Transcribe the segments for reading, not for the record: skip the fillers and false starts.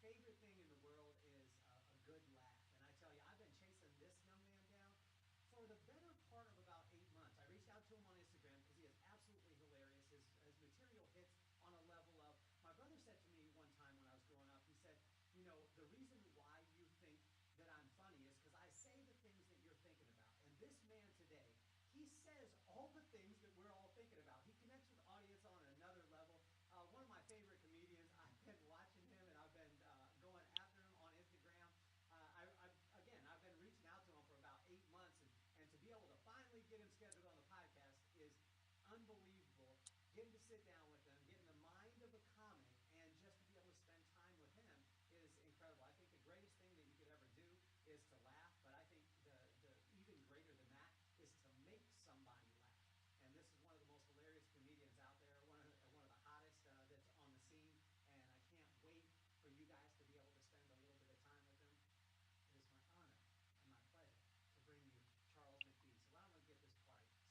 favorite thing in the world is a good laugh. And I tell you, I've been chasing this young man down for the better part of about 8 months. I reached out to him on Instagram because he is absolutely hilarious. His material hits on a level of, my brother said to me one time when I was growing up, he said, the reason why you think that I'm funny is because I say the things that you're thinking about. And this man today, he says all the things that we're all thinking about. He connects with the audience on another level. One of my favorite comedians. I've been watching him and I've been going after him on Instagram. Again, I've been reaching out to him for about 8 months, and to be able to finally get him scheduled on the podcast is unbelievable. Getting to sit down with him, getting the mind of a comic, and just to be able to spend time with him is incredible. I think the greatest thing that you could ever do is to laugh, but I think the even greater than that is to make somebody laugh. And this is one of the most hilarious comedians out there, one of the hottest that's on the scene, and I can't wait for you guys to be able to spend a little bit of time with him. It is my honor and my pleasure to bring you Charles Mcbee. So why don't we get this party started?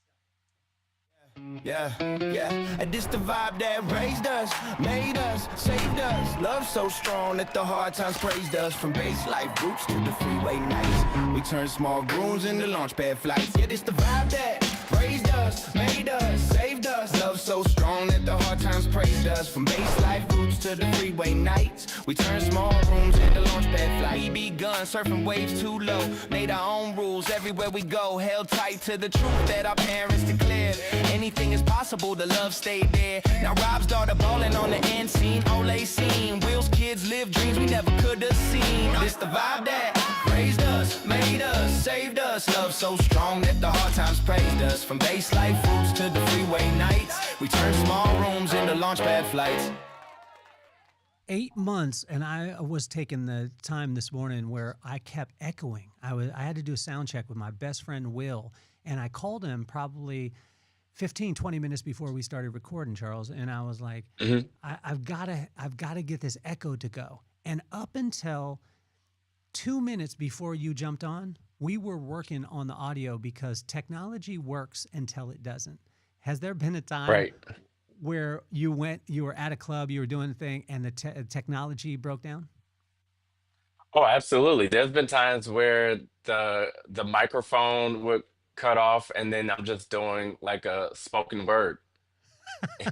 Yeah, yeah, and this the vibe that raised us, made us, saved us. Love so strong that the hard times praised us. From base life roots to the freeway nights, we turn small rooms into launch pad flights. Yeah, this the vibe that raised us, made us, saved us. Love so strong that the hard times praised us. From base life roots to the freeway nights, we turn small rooms into launch pad flights. We begun surfing waves too low, made our own rules everywhere we go. Held tight to the truth that our parents declared. Anything is possible, the love stayed there. Now Rob's daughter ballin' on the end scene. Ole scene, Will's kids live dreams we never could have seen. This the vibe that raised us, made us, saved us. Love so strong that the hard times praised us. From base life roots to the freeway nights, we turn small rooms into launchpad flights. 8 months, and I was taking the time this morning where I kept echoing. I had to do a sound check with my best friend Will, and I called him probably 15, 20 minutes before we started recording, Charles, and I was like, I've got to get this echo to go. And up until 2 minutes before you jumped on, we were working on the audio because technology works until it doesn't. Has there been a time Right. where you were at a club, you were doing a thing, and the technology broke down? Oh, absolutely. There's been times where the microphone would cut off, and then I'm just doing like a spoken word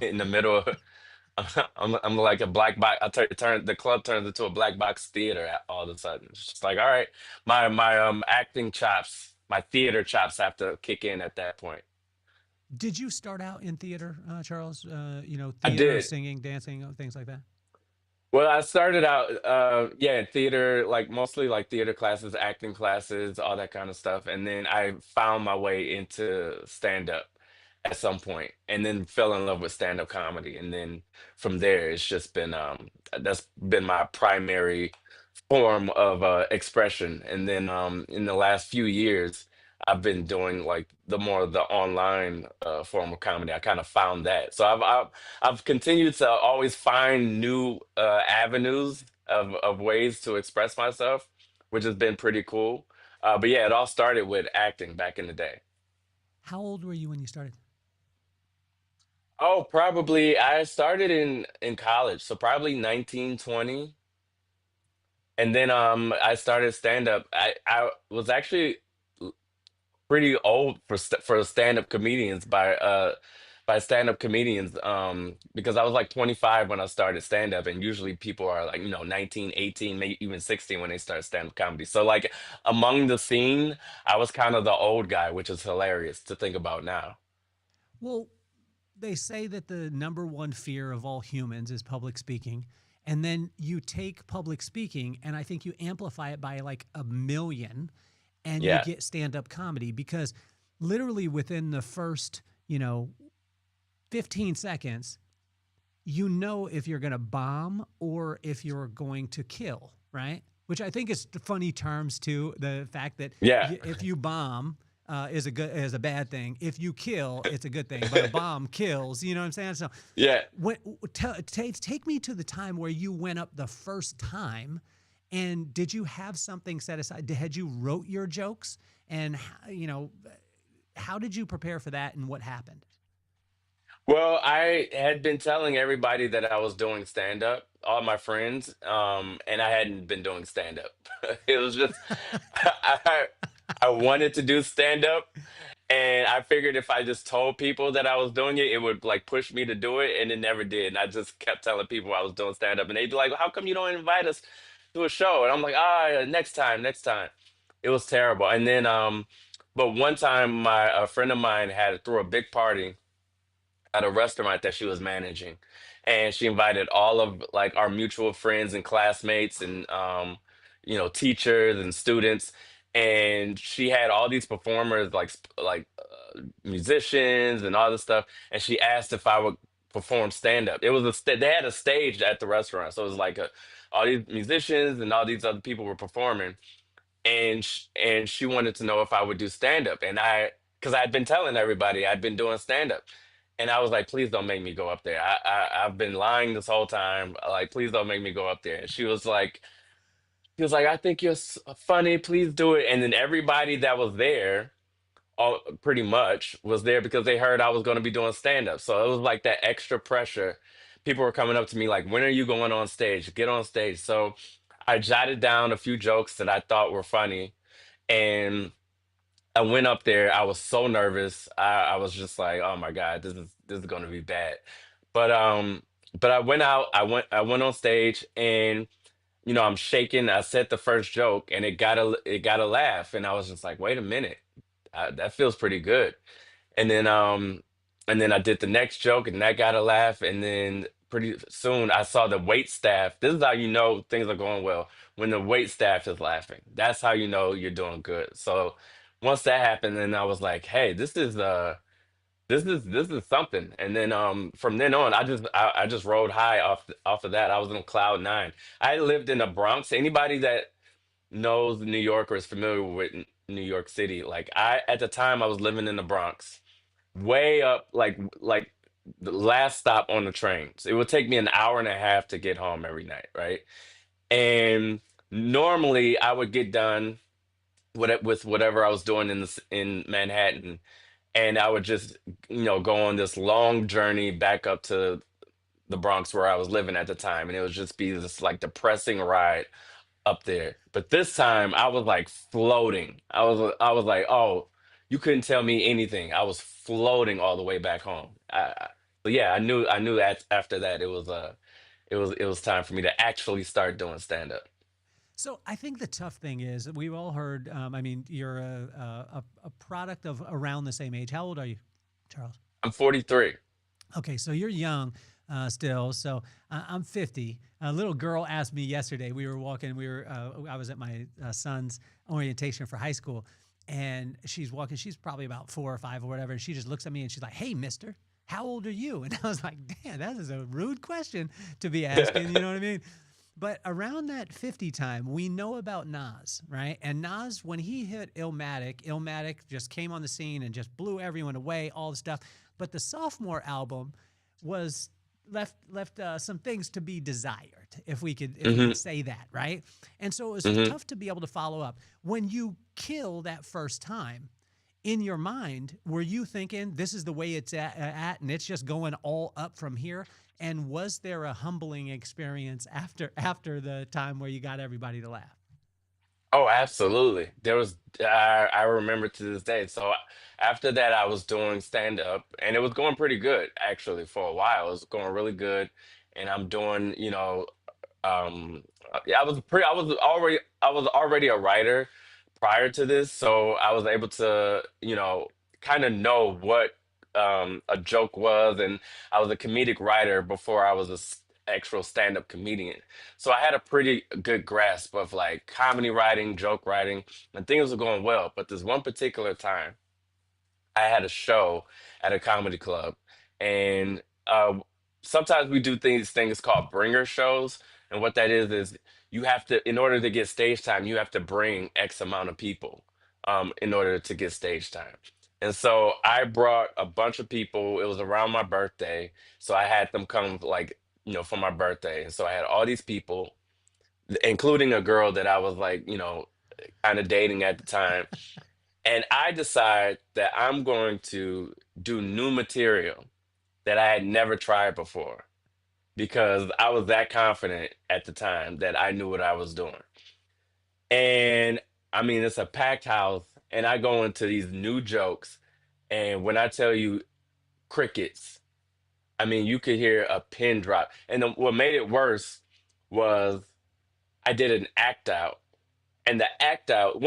in the middle of. I'm like a black box. The club turns into a black box theater all of a sudden. It's just like, all right, my acting chops, my theater chops have to kick in at that point. Did you start out in theater, Charles? I Theater, did. singing, dancing, things like that? Well, I started out, yeah, in theater, like mostly like theater classes, acting classes, all that kind of stuff. And then I found my way into stand up at some point, and then fell in love with stand up comedy. And then from there, it's just been that's been my primary form of expression. And then in the last few years, I've been doing like the online form of comedy. I kind of found that. So I've continued to always find new avenues of ways to express myself, which has been pretty cool. But yeah, it all started with acting back in the day. How old were you when you started? Oh, probably I started in college, so probably 19, 20. And then I started stand up. I was actually pretty old for stand-up comedians by stand-up comedians because I was like 25 when I started stand-up, and usually people are like 19, 18, maybe even 16 when they start stand-up comedy. So like among the scene, I was kind of the old guy, which is hilarious to think about now. Well, they say that the number one fear of all humans is public speaking. And then you take public speaking, and I think you amplify it by like a million, and you Yeah. get stand up comedy because literally within the first, 15 seconds, you know if you're going to bomb or if you're going to kill, right? Which I think is the funny terms too. The fact that Yeah. if you bomb is a bad thing. If you kill, it's a good thing. But a bomb kills. You know what I'm saying? So, Yeah. take me to the time where you went up the first time, and did you have something set aside? Had you wrote your jokes, and how did you prepare for that, and what happened? Well, I had been telling everybody that I was doing stand up, all my friends, and I hadn't been doing stand up. It was just I, I wanted to do stand up, and I figured if I just told people that I was doing it, it would like push me to do it, and it never did. And I just kept telling people I was doing stand up, and they'd be like, "How come you don't invite us to a show?" And I'm like, "Ah, next time, next time." It was terrible. And then, but one time, my a friend of mine had threw a big party at a restaurant that she was managing, and she invited all of like our mutual friends and classmates and teachers and students, and she had all these performers musicians and all this stuff, and she asked if I would perform stand up. It was they had a stage at the restaurant, so it was like all these musicians and all these other people were performing, and she wanted to know if I would do stand up, and because I'd been telling everybody I'd been doing stand up, and I was like, please don't make me go up there. I've been lying this whole time. Like, please don't make me go up there. And she was like, I think you're funny. Please do it. And then everybody that was there, all pretty much, was there because they heard I was going to be doing stand up. So it was like that extra pressure. People were coming up to me like, when are you going on stage? Get on stage. So I jotted down a few jokes that I thought were funny, and I went up there. I was so nervous. I was just like, oh my God, this is gonna be bad. But I went out, I went on stage, and I'm shaking. I said the first joke, and it got a laugh, and I was just like, wait a minute, that feels pretty good. And then I did the next joke, and that got a laugh. And then pretty soon I saw the wait staff. This is how you know things are going well, when the wait staff is laughing. That's how you know you're doing good. So once that happened, then I was like, hey, this is something. And then from then on, I just rode high off of that. I was on cloud nine. I lived in the Bronx. Anybody that knows New York or is familiar with New York City, like, I at the time I was living in the Bronx, way up, like the last stop on the trains. It would take me an hour and a half to get home every night, right? And normally I would get done with whatever I was doing in Manhattan, and I would just go on this long journey back up to the Bronx where I was living at the time, and it would just be this like depressing ride up there. But this time I was like floating. I was like, oh, you couldn't tell me anything. I was floating all the way back home. So yeah, I knew that after that it was time for me to actually start doing stand up. So I think the tough thing is that we've all heard. I mean, you're a product of around the same age. How old are you, Charles? I'm 43. Okay, so you're young still. So I'm 50. A little girl asked me yesterday. We were walking. I was at my son's orientation for high school, and she's walking. She's probably about 4 or 5 or whatever. And she just looks at me and she's like, "Hey, Mister, how old are you?" And I was like, "Damn, that is a rude question to be asking." You know what I mean? But around that 50 time, we know about Nas, right? And Nas, when he hit Illmatic just came on the scene and just blew everyone away, all the stuff. But the sophomore album was left some things to be desired, if we could Hmm. say that, right? And so it was Hmm. tough to be able to follow up. When you kill that first time, in your mind, were you thinking this is the way it's at and it's just going all up from here? And was there a humbling experience after the time where you got everybody to laugh? Oh, absolutely. There was I remember to this day. So after that, I was doing stand up, and it was going pretty good actually for a while. It was going really good, and I'm doing, yeah, I was already a writer prior to this, so I was able to, kind of know what a joke was, and I was a comedic writer before I was a actual stand-up comedian. So I had a pretty good grasp of like comedy writing, joke writing, and things were going well. But this one particular time, I had a show at a comedy club, and sometimes we do things called bringer shows, and what that is you have to, in order to get stage time, you have to bring X amount of people, in order to get stage time. And so I brought a bunch of people. It was around my birthday, so I had them come like for my birthday, and so I had all these people, including a girl that I was like kind of dating at the time, and I decide that I'm going to do new material that I had never tried before because I was that confident at the time that I knew what I was doing. And I mean, it's a packed house, and I go into these new jokes, and when I tell you crickets, I mean, you could hear a pin drop. And what made it worse was I did an act out. And the act out,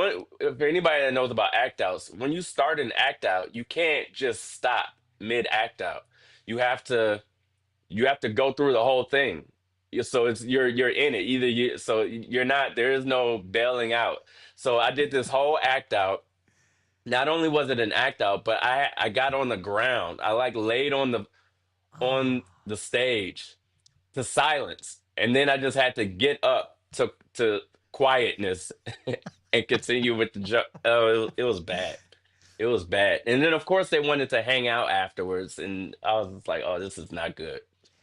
if anybody that knows about act outs, when you start an act out, you can't just stop mid act out. You have to you have to go through the whole thing. So you're in it. Either you so you're not there is no bailing out. So I did this whole act out. Not only was it an act out, but I got on the ground. I like laid on Oh, the stage to silence. And then I just had to get up to quietness and continue with the joke. Oh, it was bad. It was bad. And then of course they wanted to hang out afterwards, and I was just like, "Oh, this is not good."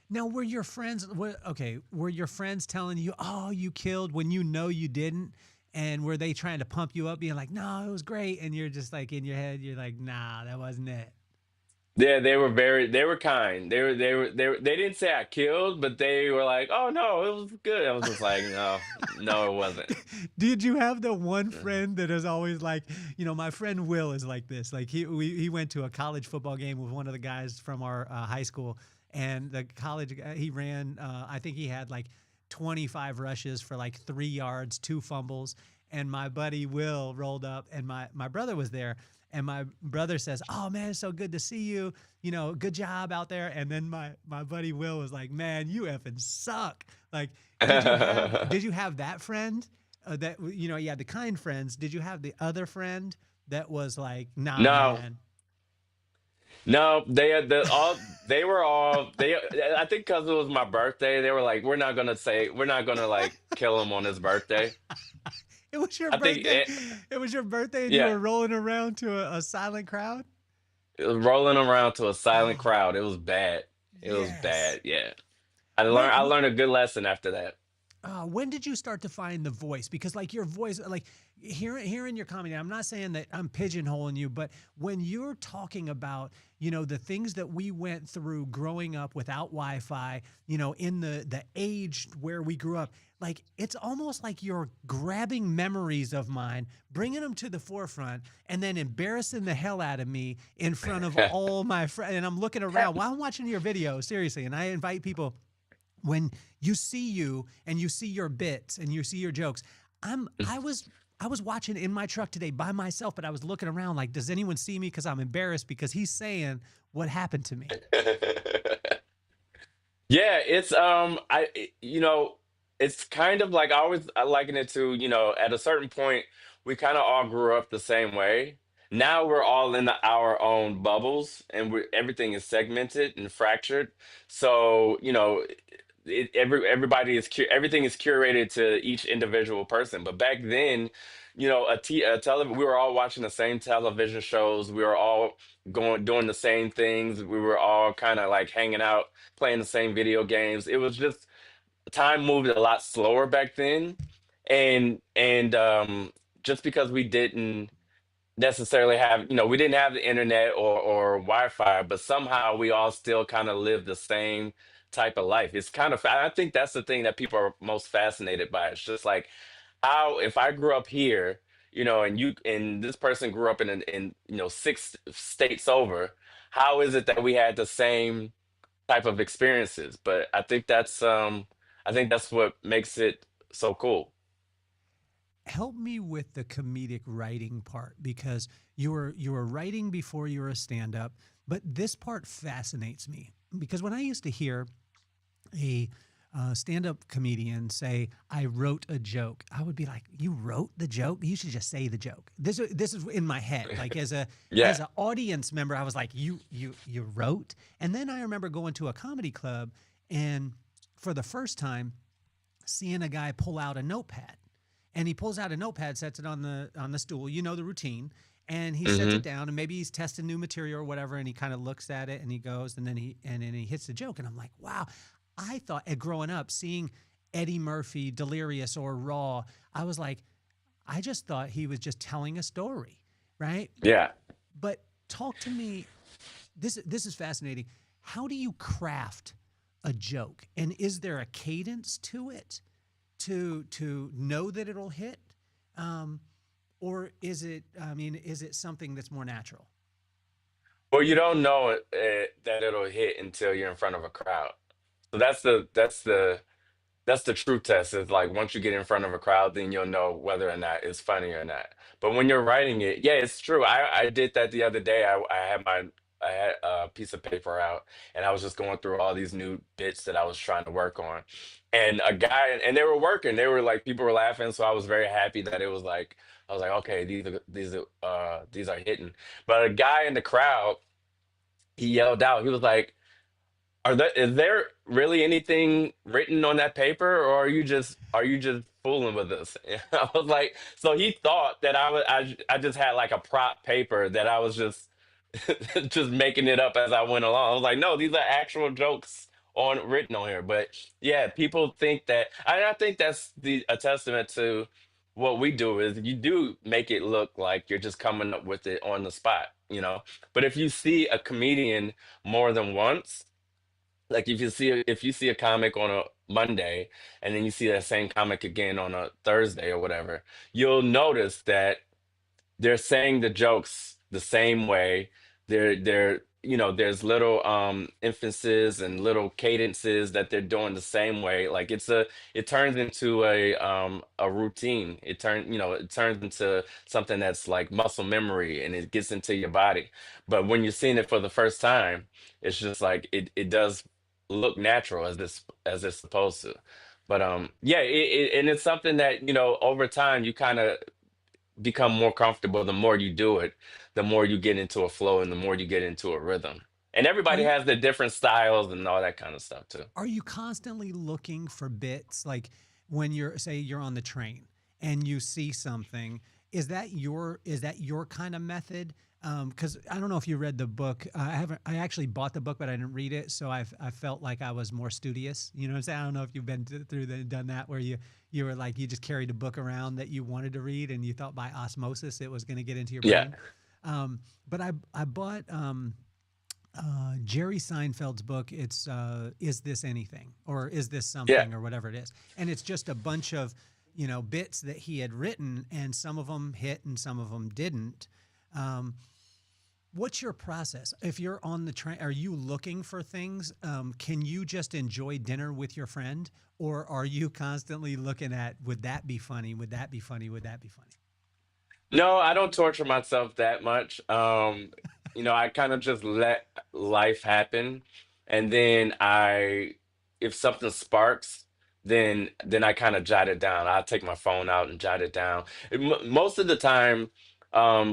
Now, were your friends okay? Were your friends telling you, "Oh, you killed," when you know you didn't? And were they trying to pump you up, being like, "No, it was great," and you're just like in your head, you're like, "Nah, that wasn't it." Yeah, they were kind. They didn't say I killed, but they were like, "Oh no, it was good." I was just like, "No, no, it wasn't." Did you have the one friend that is always like, my friend Will is like this. Like he went to a college football game with one of the guys from our high school, and the college he ran. I think he had like 25 rushes for like 3 yards, two fumbles. And my buddy Will rolled up, and my brother was there. And my brother says, "Oh man, it's so good to see you. Good job out there." And then my buddy Will was like, "Man, you effing suck." Like, did you have that friend? That you had the kind friends. Did you have the other friend that was like, "Nah, No, man"? no, they had they were all they I think because it was my birthday, they were like, we're not gonna like kill him on his birthday. It was your I think birthday. It was your birthday, and you yeah, were rolling around to a silent crowd. it was rolling around to a silent Oh, crowd. It was bad. It was yes. bad. Yeah. When I learned a good lesson after that. when did you start to find the voice? Because like your voice, like hearing your comedy, I'm not saying that I'm pigeonholing you, but when you're talking about, the things that we went through growing up without Wi-Fi, in the age where we grew up, like it's almost like you're grabbing memories of mine, bringing them to the forefront, and then embarrassing the hell out of me in front of all my friends. And I'm looking around while I'm watching your video, seriously, and I invite people when you see you and you see your bits and you see your jokes. I was watching in my truck today by myself, but I was looking around like, does anyone see me? Because I'm embarrassed because he's saying what happened to me. Yeah, it's it's kind of like I liken it to, at a certain point we kind of all grew up the same way. Now we're all in our own bubbles, and everything is segmented and fractured. So, everything is curated to each individual person. But back then, we were all watching the same television shows. We were all going doing the same things. We were all kind of like hanging out, playing the same video games. It was just time moved a lot slower back then, and just because we didn't necessarily have, we didn't have the internet or Wi-Fi, but somehow we all still kind of live the same type of life. It's kind of, I think that's the thing that people are most fascinated by. It's just like how, if I grew up here, and this person grew up in six states over, how is it that we had the same type of experiences? But I think that's what makes it so cool. Help me with the comedic writing part because you were writing before you were a stand-up, but this part fascinates me because when I used to hear a stand-up comedian say, "I wrote a joke," I would be like, "You wrote the joke? You should just say the joke." This is in my head. Like as Yeah. an audience member, I was like, "You wrote?" And then I remember going to a comedy club and for the first time seeing a guy pull out a notepad. And he pulls out a notepad, sets it on the stool. You know the routine. And he sets it Hmm. down, and maybe he's testing new material or whatever, and he kind of looks at it and he goes, and then he hits the joke. And I'm like, wow. I thought growing up, seeing Eddie Murphy, Delirious or Raw, I was like, I just thought he was just telling a story, right? Yeah. But talk to me. This is fascinating. how do you craft a joke? And is there a cadence to it to know that it'll hit? Or is it, I mean, is it something that's more natural? Well, you don't know that it'll hit until you're in front of a crowd. So that's the true test. Is like once you get in front of a crowd, then you'll know whether or not it's funny or not. But when you're writing it, yeah, it's true. I did that the other day. I had a piece of paper out, and I was just going through all these new bits that I was trying to work on. And a guy, and they were working. They were like people were laughing, so I was very happy that it was like I was like, okay, these are hitting. But a guy in the crowd, he yelled out. He was like, is there really anything written on that paper, or are you just fooling with us? I was like, so he thought that I just had like a prop paper that I was just just making it up as I went along. I was like, no, these are actual jokes on written on here. But yeah, people think that, and I think that's the a testament to what we do is you do make it look like you're just coming up with it on the spot, you know. But if you see a comedian more than once, like if you see a comic on a Monday and then you see that same comic again on a Thursday or whatever, you'll notice that they're saying the jokes the same way. There's little emphasis and little cadences that they're doing the same way. Like it turns into a routine. It turns into something that's like muscle memory and it gets into your body. But when you're seeing it for the first time, it's just like it does look natural as it's supposed to. But yeah, and it's something that, over time you kind of become more comfortable. The more you do it, the more you get into a flow and the more you get into a rhythm. And Are everybody you has their different styles and all that kind of stuff too. are you constantly looking for bits like when you're say you're on the train and you see something, is that your kind of method? Because I don't know if you read the book. I actually bought the book, but I didn't read it, so I felt like I was more studious. You know what I'm saying? I don't know if you've been done that where you were like you just carried a book around that you wanted to read and you thought by osmosis it was going to get into your Yeah. brain. But I bought Jerry Seinfeld's book. It's Is This Anything or Is This Yeah. Something or whatever it is, and it's just a bunch of bits that he had written, and some of them hit and some of them didn't. Um, What's your process? If you're on the train, are you looking for things? Can you just enjoy dinner with your friend? Or are you constantly looking at, would that be funny? Would that be funny? Would that be funny? No, I don't torture myself that much. I kind of just let life happen, and then if something sparks, then I kind of jot it down. I'll take my phone out and jot it down. Most of the time,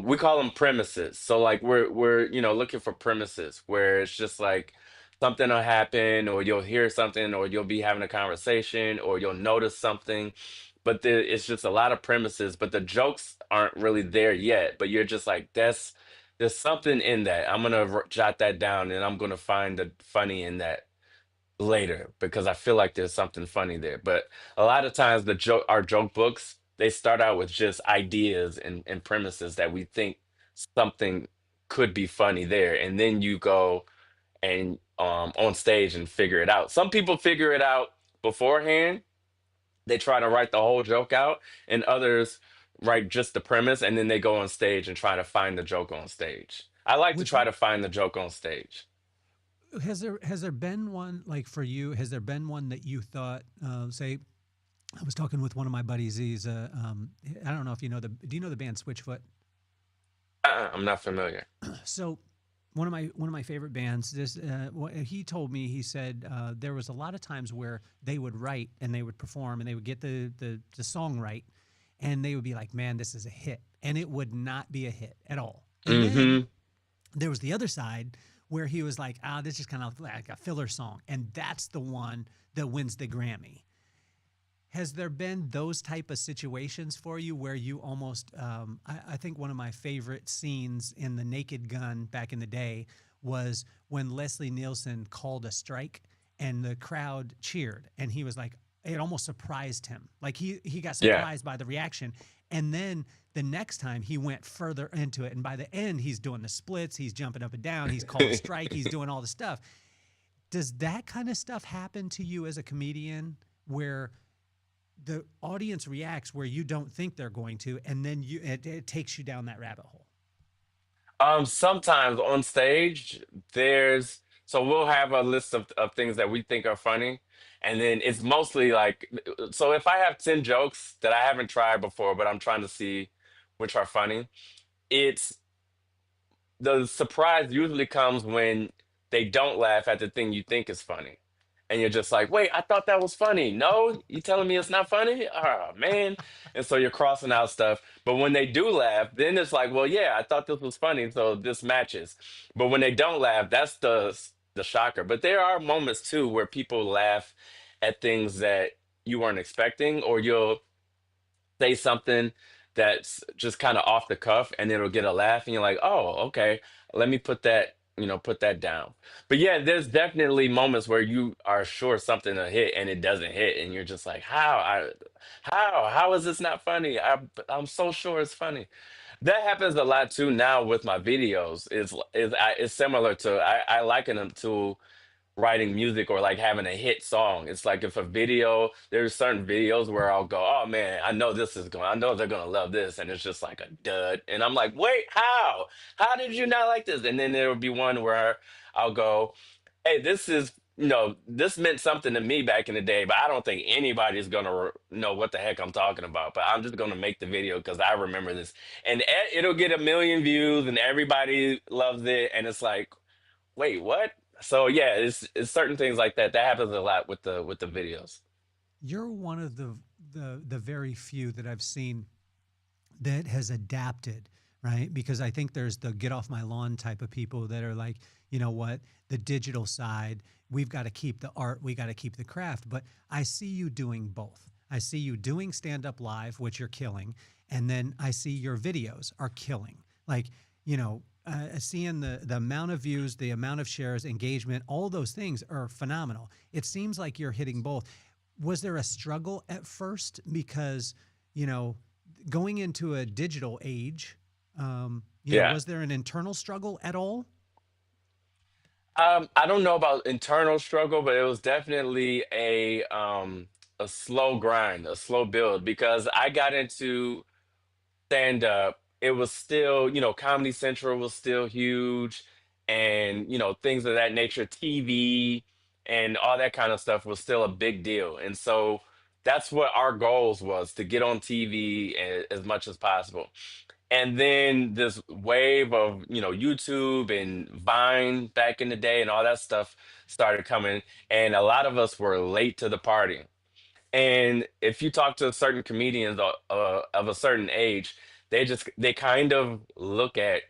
we call them premises. So like we're looking for premises where it's just like something will happen, or you'll hear something, or you'll be having a conversation, or you'll notice something, but it's just a lot of premises, but the jokes aren't really there yet. But you're just like, there's something in that. I'm gonna jot that down, and I'm gonna find the funny in that later because I feel like there's something funny there. But a lot of times, our joke books, they start out with just ideas and premises that we think something could be funny there, and then you go and on stage and figure it out. Some people figure it out beforehand, they try to write the whole joke out, and others write just the premise and then they go on stage and try to find the joke on stage. I like to Which try to find the joke on stage. has there been one like for you? Has there been one that you thought, say, I was talking with one of my buddies. I don't know if you know do you know the band Switchfoot? I'm not familiar. So one of my favorite bands. He told me, he said there was a lot of times where they would write and they would perform and they would get the song right, and they would be like, man, this is a hit, and it would not be a hit at all. And then Hmm. there was the other side where he was like, this is kind of like a filler song, and that's the one that wins the Grammy. Has there been those type of situations for you where you almost? I think one of my favorite scenes in The Naked Gun back in the day was when Leslie Nielsen called a strike and the crowd cheered, and he was like, it almost surprised him. Like he got Yeah. surprised by the reaction, and then the next time he went further into it, and by the end he's doing the splits, he's jumping up and down, he's called a strike, he's doing all the stuff. Does that kind of stuff happen to you as a comedian where the audience reacts where you don't think they're going to, and then it takes you down that rabbit hole? Sometimes on stage, so we'll have a list of things that we think are funny. And then it's mostly like, so if I have 10 jokes that I haven't tried before, but I'm trying to see which are funny, it's the surprise usually comes when they don't laugh at the thing you think is funny. And you're just like, wait, I thought that was funny. No, you telling me it's not funny? Oh man. And so you're crossing out stuff. But when they do laugh, then it's like, well, yeah, I thought this was funny, so this matches. But when they don't laugh, that's the shocker. But there are moments too where people laugh at things that you weren't expecting, or you'll say something that's just kind of off the cuff and it'll get a laugh and you're like, oh, okay, let me put that, put that down. But yeah, there's definitely moments where you are sure something will hit and it doesn't hit and you're just like, how is this not funny? I'm so sure it's funny. That happens a lot too now with my videos. It's similar to, I liken them to writing music or like having a hit song. It's like if a video, there's certain videos where I'll go, oh man, I know they're gonna love this, and it's just like a dud. And I'm like, wait, how? How did you not like this? And then there will be one where I'll go, hey, this meant something to me back in the day, but I don't think anybody's gonna know what the heck I'm talking about. But I'm just gonna make the video because I remember this, and it'll get a million views, and everybody loves it, and it's like, wait, what? So yeah, it's certain things like that that happens a lot with the videos. You're one of the very few that I've seen that has adapted, right? Because I think there's the get off my lawn type of people that are like, you know what, the digital side, we've got to keep the art, we got to keep the craft. But I see you doing both. I see you doing stand up live, which you're killing, and then I see your videos are killing. Like, seeing the amount of views, the amount of shares, engagement, all those things are phenomenal. It seems like you're hitting both. Was there a struggle at first? Because, going into a digital age, Yeah. was there an internal struggle at all? I don't know about internal struggle, but it was definitely a slow grind, a slow build because I got into stand up, it was still, Comedy Central was still huge and, things of that nature, TV and all that kind of stuff was still a big deal. And so that's what our goals was to get on TV as much as possible. And then this wave of, YouTube and Vine back in the day and all that stuff started coming. And a lot of us were late to the party. And if you talk to certain comedians of a certain age, they kind of look at,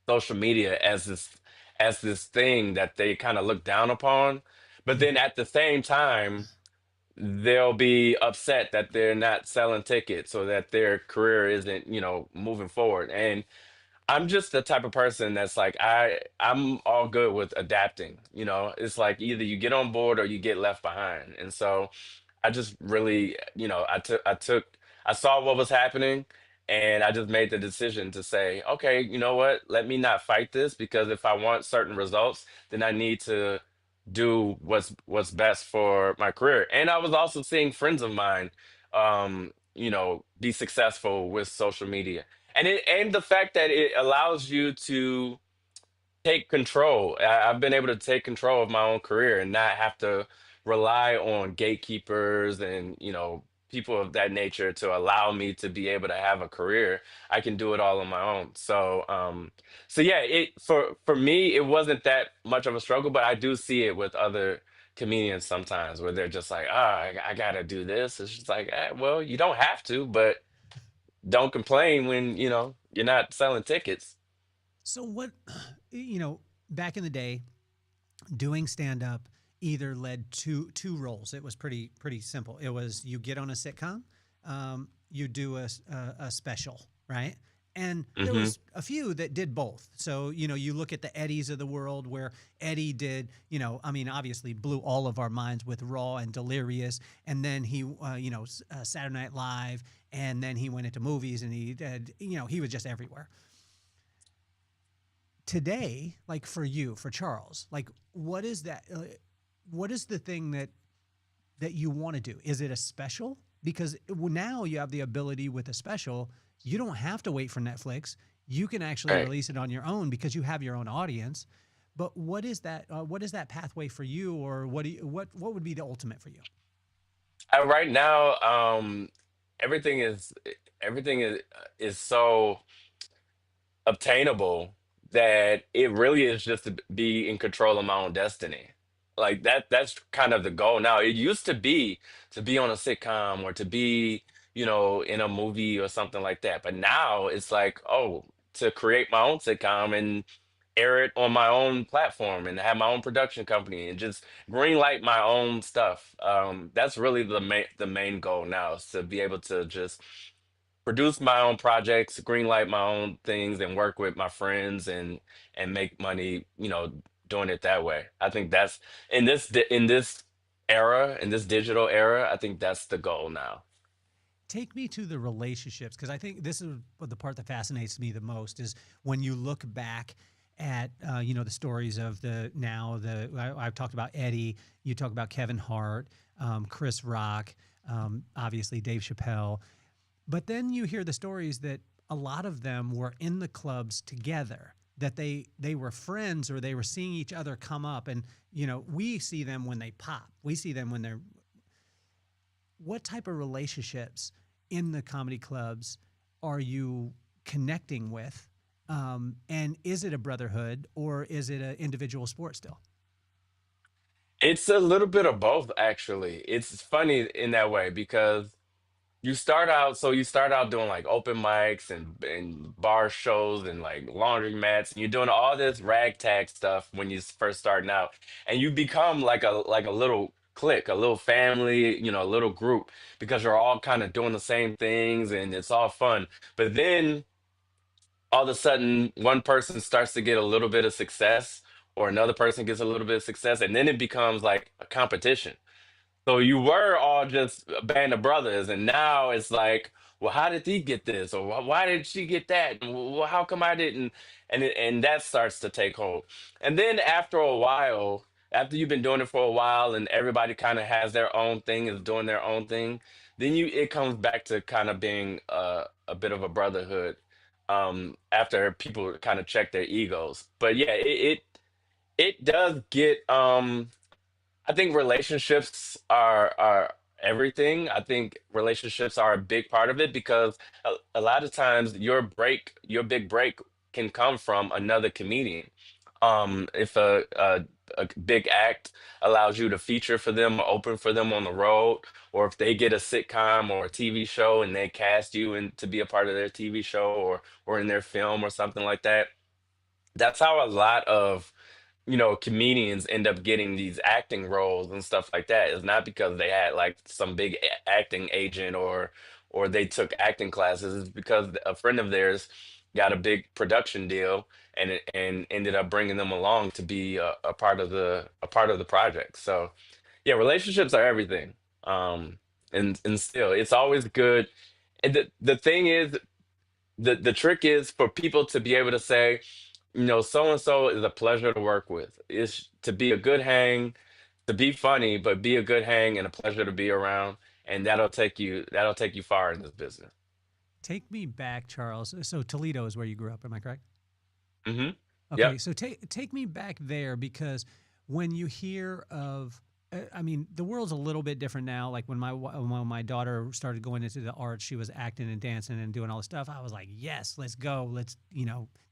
social media as this thing that they kind of look down upon. But Yeah. then at the same time, they'll be upset that they're not selling tickets or that their career isn't, moving forward. And I'm just the type of person that's like I'm all good with adapting. It's like either you get on board or you get left behind. And so I just really, I saw what was happening and I just made the decision to say, okay, you know what? Let me not fight this because if I want certain results, then I need to do what's best for my career. And I was also seeing friends of mine be successful with social media. And the fact that it allows you to take control. I've been able to take control of my own career and not have to rely on gatekeepers and, people of that nature to allow me to be able to have a career. I can do it all on my own. So yeah, for me, it wasn't that much of a struggle, but I do see it with other comedians sometimes where they're just like, I gotta do this. It's just like, well, you don't have to, but don't complain when, you're not selling tickets. So what, back in the day, doing stand up either led to two roles. It was pretty simple. It was you get on a sitcom, you do a special, right? And there Hmm. was a few that did both. So, you look at the Eddies of the world where Eddie did, obviously blew all of our minds with Raw and Delirious. And then he, Saturday Night Live. And then he went into movies and he did, he was just everywhere. today, like for you, for Charles, like what is that? What is the thing that you want to do? Is it a special? Because now you have the ability with a special, you don't have to wait for Netflix. You can actually Right. release it on your own because you have your own audience. But what is that? What is that pathway for you, or what would be the ultimate for you? Right now, everything is everything is so obtainable that it really is just to be in control of my own destiny. Like that's kind of the goal now. It used to be on a sitcom or to be, in a movie or something like that. But now it's like, oh, to create my own sitcom and air it on my own platform and have my own production company and just green light my own stuff. That's really the main goal now is to be able to just produce my own projects, green light my own things, and work with my friends and make money, doing it that way. I think that's in this era, in this digital era, I think that's the goal now. Take me to the relationships, because I think this is what the part that fascinates me the most is when you look back at the stories of I've talked about Eddie, you talk about Kevin Hart, Chris Rock, obviously Dave Chappelle, but then you hear the stories that a lot of them were in the clubs together, that they were friends or they were seeing each other come up, and we see them when they pop, we see them when they're. What type of relationships in the comedy clubs are you connecting with? And is it a brotherhood or is it an individual sport still? It's a little bit of both, actually. It's funny in that way because you start out doing like open mics and bar shows and like laundry mats, and you're doing all this ragtag stuff when you first starting out, and you become like a little clique, a little family, a little group because you're all kind of doing the same things and it's all fun. But then all of a sudden, one person starts to get a little bit of success, or another person gets a little bit of success, and then it becomes like a competition. So you were all just a band of brothers, and now it's like, well, how did he get this, or why did she get that, and well, how come I didn't? And that starts to take hold. And then after a while, after you've been doing it for a while, and everybody kind of has their own thing, is doing their own thing, then it comes back to kind of being a bit of a brotherhood. After people kind of check their egos, but yeah, it does get I think relationships are everything. I think relationships are a big part of it because a lot of times your big break can come from another comedian. If a big act allows you to feature for them or open for them on the road, or if they get a sitcom or a TV show and they cast you in to be a part of their TV show or in their film or something like that. That's how a lot of comedians end up getting these acting roles and stuff like that. It's not because they had like some big acting agent or they took acting classes. It's because a friend of theirs got a big production deal and ended up bringing them along to be a part of the project. So yeah, relationships are everything. And still, it's always good. And the thing is, the trick is for people to be able to say, so and so is a pleasure to work with. Is to be a good hang, to be funny, but be a good hang and a pleasure to be around, and that'll take you far in this business. Take me back, Charles. So Toledo is where you grew up, am I correct? Hmm. Okay, Yep. so take me back there, because when you hear of, I mean, the world's a little bit different now. Like when my daughter started going into the arts, she was acting and dancing and doing all this stuff. I was like, yes, let's go.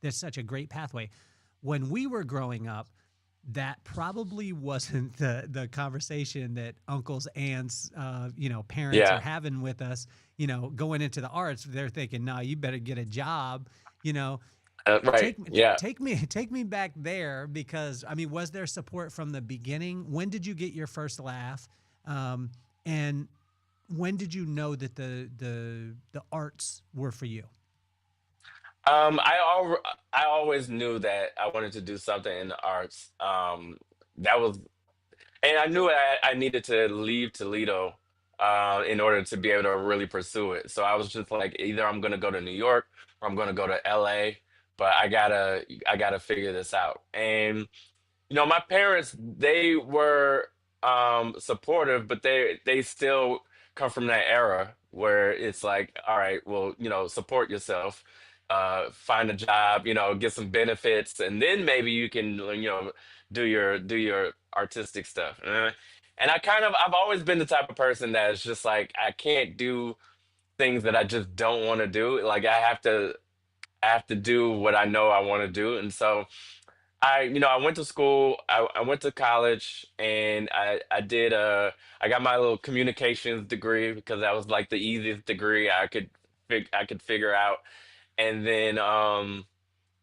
There's such a great pathway. When we were growing up, that probably wasn't the conversation that uncles, aunts, parents are Yeah. having with us. Going into the arts, they're thinking, "No, you better get a job." You know, Right. Yeah. take me back there, because I mean, was there support from the beginning? When did you get your first laugh? And when did you know that the arts were for you? I always knew that I wanted to do something in the arts. That was And I knew I needed to leave Toledo in order to be able to really pursue it. So I was just like, either I'm going to go to New York or I'm going to go to LA. but I gotta figure this out. And my parents, they were supportive, but they still come from that era where it's like, all right, well, support yourself, find a job, get some benefits, and then maybe you can, do your artistic stuff. And I've always been the type of person that is just like, I can't do things that I just don't want to do. Like I have to do what I know I want to do. And so I went to school, I went to college, and I got my little communications degree because that was like the easiest degree I could figure out. And then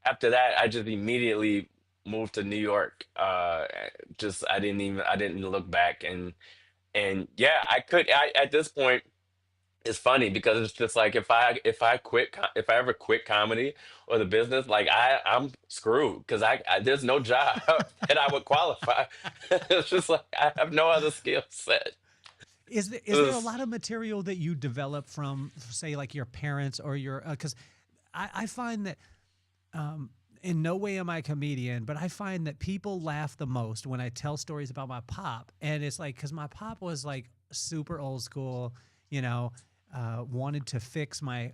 after that, I just immediately moved to New York. Just I didn't look back. And yeah, at this point, it's funny because it's just like if I ever quit comedy or the business, like I'm screwed because there's no job that I would qualify. It's just like I have no other skill set. Is there a lot of material that you develop from, say, like your parents or your? Because I find that in no way am I a comedian, but I find that people laugh the most when I tell stories about my pop, and it's like because my pop was like super old school, you know, wanted to fix my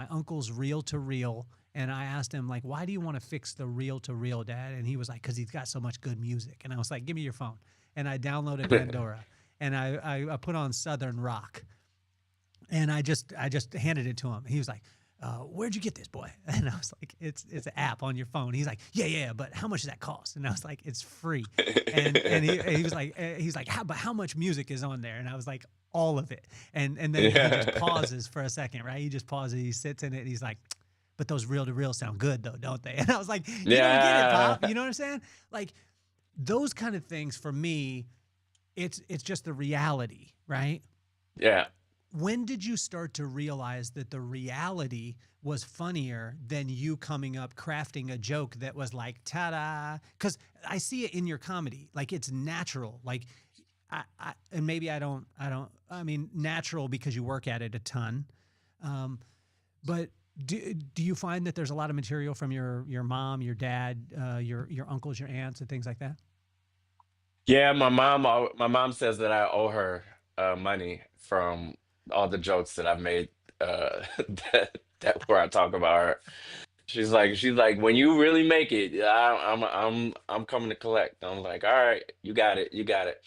uncle's reel to reel. And I asked him, like, why do you want to fix the reel to reel, Dad? And he was like, because he's got so much good music. And I was like, give me your phone. And I downloaded Pandora and I put on Southern rock, and I just handed it to him. He was like, "Where'd you get this, boy?" And I was like, "It's an app on your phone." He's like, "Yeah, yeah, but how much does that cost?" And I was like, "It's free." And he was like, but how much music is on there?" And I was like, "All of it." And then he just Yeah. pauses for a second, right? He just pauses. He sits in it. And he's like, "But those reel to reel sound good though, don't they?" And I was like, "You don't get it, Yeah. Pop. You know what I'm saying?" Like those kind of things for me, it's just the reality, right? Yeah. When did you start to realize that the reality was funnier than you coming up crafting a joke that was like ta-da? Because I see it in your comedy, like it's natural. Like and maybe I mean natural because you work at it a ton. Um, but do you find that there's a lot of material from your mom, your dad, your uncles, your aunts, and things like that? Yeah, my mom says that I owe her money from all the jokes that I've made, that where I talk about her. She's like, when you really make it, I'm coming to collect. I'm like, all right, you got it, you got it.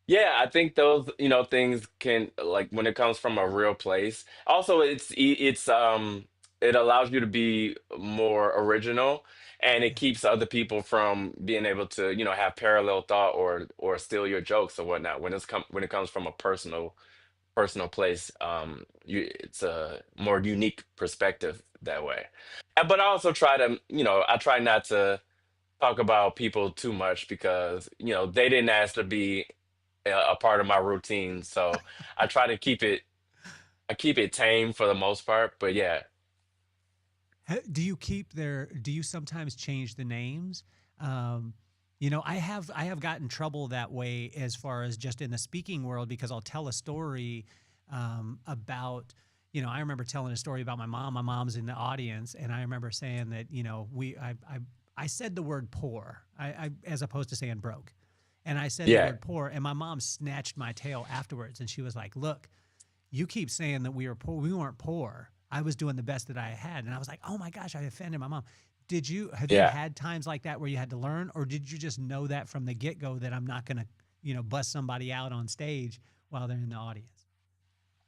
Yeah, I think those, things can, like, when it comes from a real place. Also, it allows you to be more original, and it Yeah. keeps other people from being able to, have parallel thought or steal your jokes or whatnot. When it comes from a personal place, it's a more unique perspective that way. But I also try not to talk about people too much because they didn't ask to be a part of my routine. So I try to keep it tame for the most part. But yeah, Do you sometimes change the names? Um, I have gotten trouble that way as far as just in the speaking world because I'll tell a story about, I remember telling a story about my mom. My mom's in the audience, and I remember saying that, I said the word poor, as opposed to saying broke, and I said the yeah, word poor, and my mom snatched my tail afterwards, and she was like, "Look, you keep saying that we were poor. We weren't poor. I was doing the best that I had." And I was like, "Oh my gosh, I offended my mom." Have you yeah. had times like that where you had to learn, or did you just know that from the get go that I'm not going to, bust somebody out on stage while they're in the audience?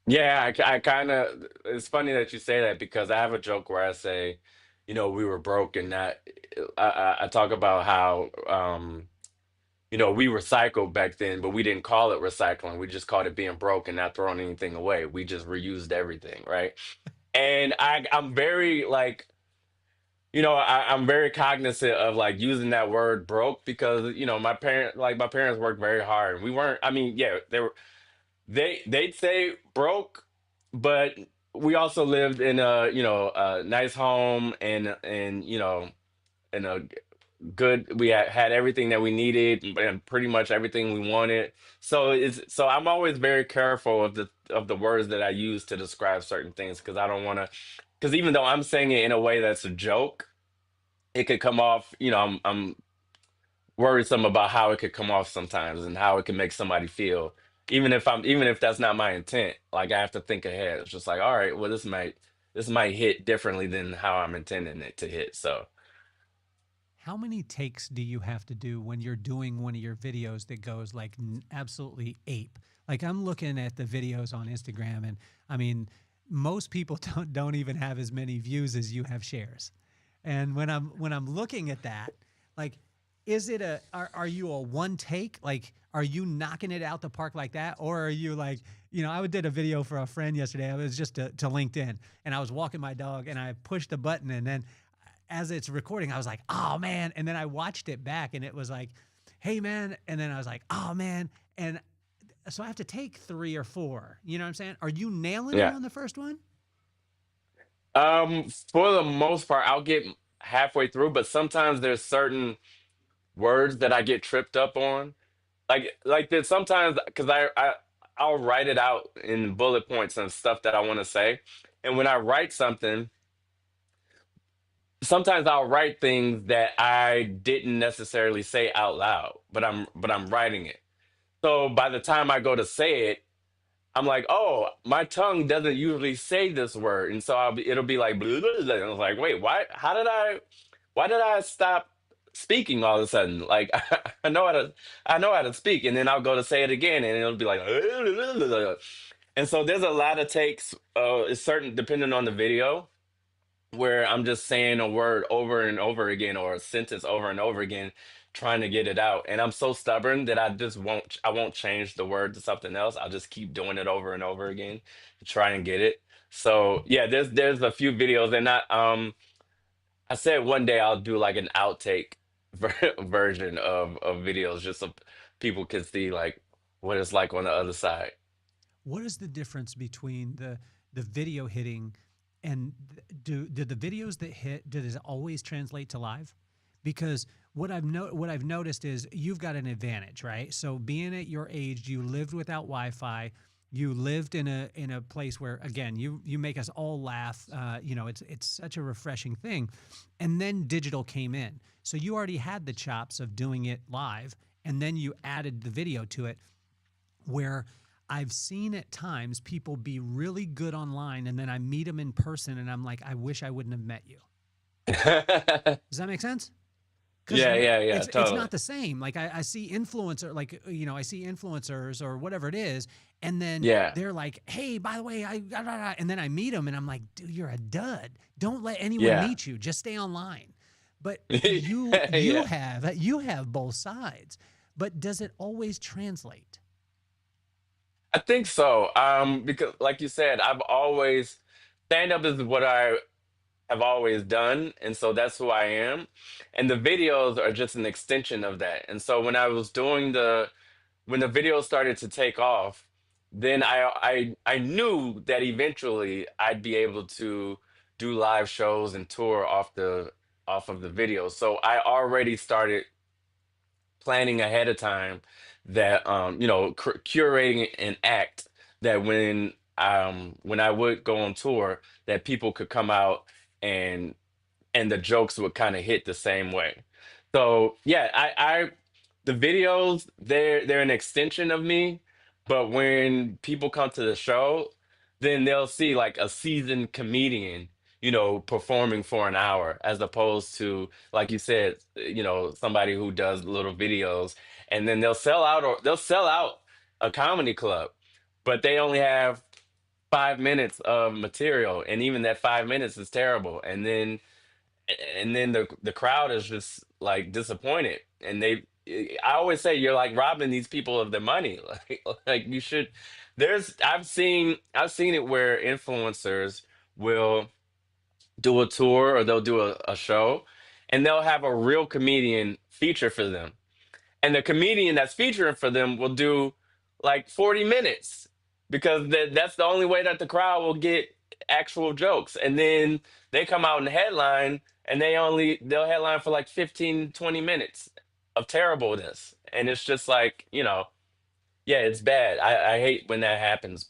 Yeah, I kind of. It's funny that you say that because I have a joke where I say, we were broke, and that I talk about how we recycled back then, but we didn't call it recycling. We just called it being broke and not throwing anything away. We just reused everything, right? And I'm very like, I'm very cognizant of like using that word broke because my parents worked very hard. We weren't. I mean, yeah, they'd say broke, but we also lived in a nice home and in a good. We had everything that we needed and pretty much everything we wanted. So I'm always very careful of the words that I use to describe certain things because I don't want to. Because even though I'm saying it in a way that's a joke, it could come off, I'm worrisome about how it could come off sometimes and how it can make somebody feel. Even if that's not my intent, like I have to think ahead. It's just like, all right, well, this might hit differently than how I'm intending it to hit. So How many takes do you have to do when you're doing one of your videos that goes like absolutely ape? Like I'm looking at the videos on Instagram, and I mean, most people don't even have as many views as you have shares. And when I'm looking at that, like, is it are you a one take? Like, are you knocking it out the park like that, or are you like, I did a video for a friend yesterday. I was just to LinkedIn, and I was walking my dog, and I pushed the button, and then as it's recording, I was like, oh man. And then I watched it back and it was like, hey man. And then I was like, oh man. And so I have to take 3 or 4. You know what I'm saying? Are you nailing it yeah. on the first one? For the most part, I'll get halfway through, but sometimes there's certain words that I get tripped up on. Like there's sometimes because I'll write it out in bullet points and stuff that I want to say. And when I write something, sometimes I'll write things that I didn't necessarily say out loud, but I'm writing it. So by the time I go to say it, I'm like, oh, my tongue doesn't usually say this word, and so it'll be like, blah, blah, blah. And I was like, wait, why? Why did I stop speaking all of a sudden? Like I know how to, I know how to speak, and then I'll go to say it again, and it'll be like, and so there's a lot of takes. It's certain depending on the video where I'm just saying a word over and over again or a sentence over and over again, trying to get it out. And I'm so stubborn that I won't change the word to something else. I'll just keep doing it over and over again to try and get it. So yeah, there's a few videos and I said one day I'll do like an outtake version of videos just so people can see like what it's like on the other side. What is the difference between the video hitting and do the videos that hit, does it always translate to live? Because what I've noticed is you've got an advantage, right? So being at your age, you lived without Wi-Fi, you lived in a place where again you make us all laugh. It's such a refreshing thing, and then digital came in, so you already had the chops of doing it live, and then you added the video to it where I've seen at times people be really good online and then I meet them in person and I'm like, I wish I wouldn't have met you. Yeah, Does that make sense? Because yeah, yeah, it's totally. not the same. Like I see influencer, like I see influencers or whatever it is, and then Yeah. they're like, "Hey, by the way, and then I meet them, and I'm like, "Dude, you're a dud. Don't let anyone Yeah. meet you. Just stay online." But you Yeah, you yeah. have you have both sides. But does it always translate? I think so. Because like you said, I've always stand up is what I have always done, and so that's who I am. And the videos are just an extension of that. And so when the videos started to take off, then I knew that eventually I'd be able to do live shows and tour off of the videos. So I already started planning ahead of time that curating an act that when I would go on tour that people could come out and the jokes would kind of hit the same way. So yeah, I the videos they're an extension of me, but when people come to the show, then they'll see like a seasoned comedian, performing for an hour, as opposed to like you said, somebody who does little videos and then they'll sell out a comedy club, but they only have 5 minutes of material, and even that 5 minutes is terrible. And then the crowd is just like disappointed, and I always say you're like robbing these people of their money. Like you should. There's I've seen it where influencers will do a tour or they'll do a show, and they'll have a real comedian feature for them, and the comedian that's featuring for them will do like 40 minutes because that's the only way that the crowd will get actual jokes. And then they come out and headline, and they'll headline for like 15, 20 minutes of terribleness, and it's just like, yeah, it's bad. I hate when that happens,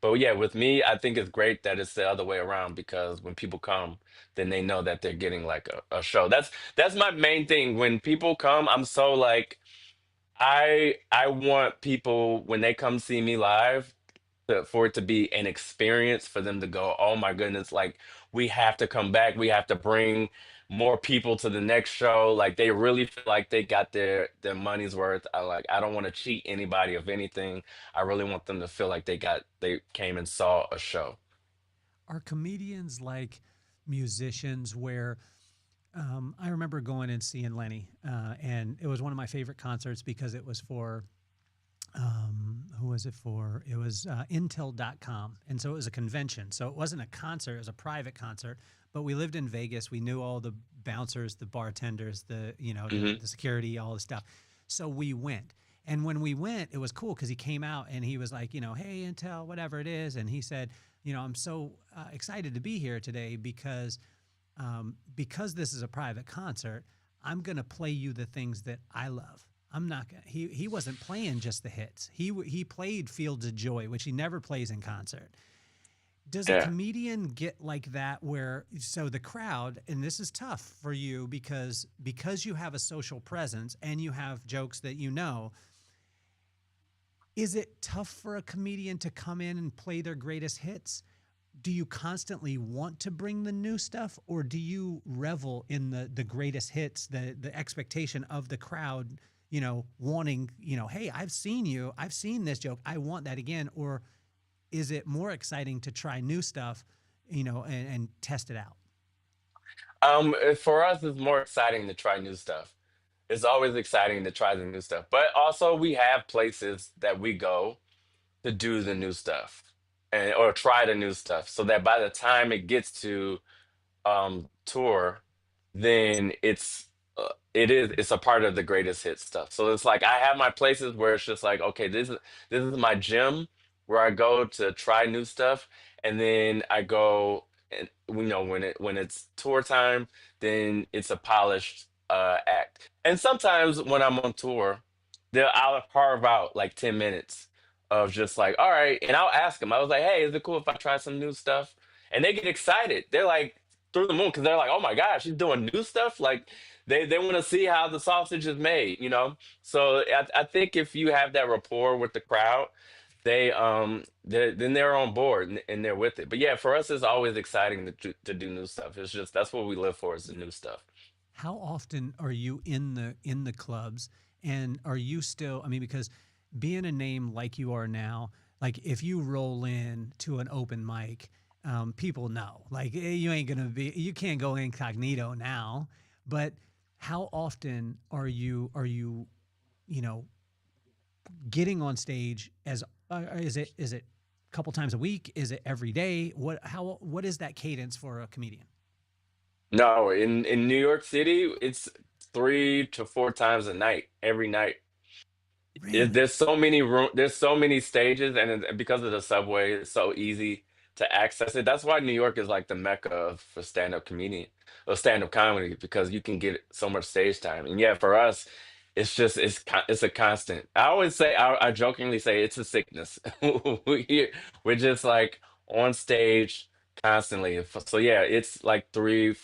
But yeah, with me, I think it's great that it's the other way around because when people come, then they know that they're getting like a show. That's my main thing. When people come, I'm so like I want people when they come see me live for it to be an experience for them to go, oh my goodness, like we have to come back. We have to bring more people to the next show. Like they really feel like they got their money's worth. I don't want to cheat anybody of anything. I really want them to feel like they came and saw a show. Are comedians like musicians where I remember going and seeing Lenny, and it was one of my favorite concerts because it was for who was it for? It was Intel.com. And so it was a convention. So it wasn't a concert, it was a private concert. But we lived in Vegas. We knew all the bouncers, the bartenders, Hmm. the security, all the stuff. So we went. And when we went, it was cool because he came out and he was like, hey, Intel, whatever it is. And he said, I'm so excited to be here today because this is a private concert, I'm going to play you the things that I love. I'm not gonna, he wasn't playing just the hits. He played Fields of Joy, which he never plays in concert. Does a Yeah. comedian get like that where so the crowd, and this is tough for you because you have a social presence and you have jokes that is it tough for a comedian to come in and play their greatest hits? Do you constantly want to bring the new stuff, or do you revel in the greatest hits, the expectation of the crowd, wanting, hey, I've seen this joke, I want that again, or is it more exciting to try new stuff, and test it out? For us, it's more exciting to try new stuff. It's always exciting to try the new stuff. But also we have places that we go to do the new stuff and or try the new stuff so that by the time it gets to tour, then it's a part of the greatest hit stuff. So it's like I have my places where it's just like, okay, this is my gym where I go to try new stuff, and then I go and when it's tour time, then it's a polished act. And sometimes when I'm on tour, I'll carve out like 10 minutes of just like, all right, and I'll ask them. I was like, hey, is it cool if I try some new stuff? And they get excited. They're like through the moon because they're like, oh my gosh, she's doing new stuff. Like they want to see how the sausage is made. So I think if you have that rapport with the crowd, then they're on board and they're with it. But yeah, for us, it's always exciting to do new stuff. It's just that's what we live for is the new stuff. How often are you in the clubs, and are you still, I mean, because being a name like you are now, like if you roll in to an open mic, people know, like you ain't gonna be, you can't go incognito now. But how often you know getting on stage, as is it a couple times a week, is it every day, what is that cadence for a comedian? No, in New York City, it's 3 to 4 times a night, every night. Really? There's so many there's so many stages, and because of the subway, it's so easy to access it. That's why New York is like the mecca for stand-up comedian or stand-up comedy because you can get so much stage time. And yeah, for us, it's a constant. I jokingly say it's a sickness. We're just like on stage constantly. So yeah, it's like 3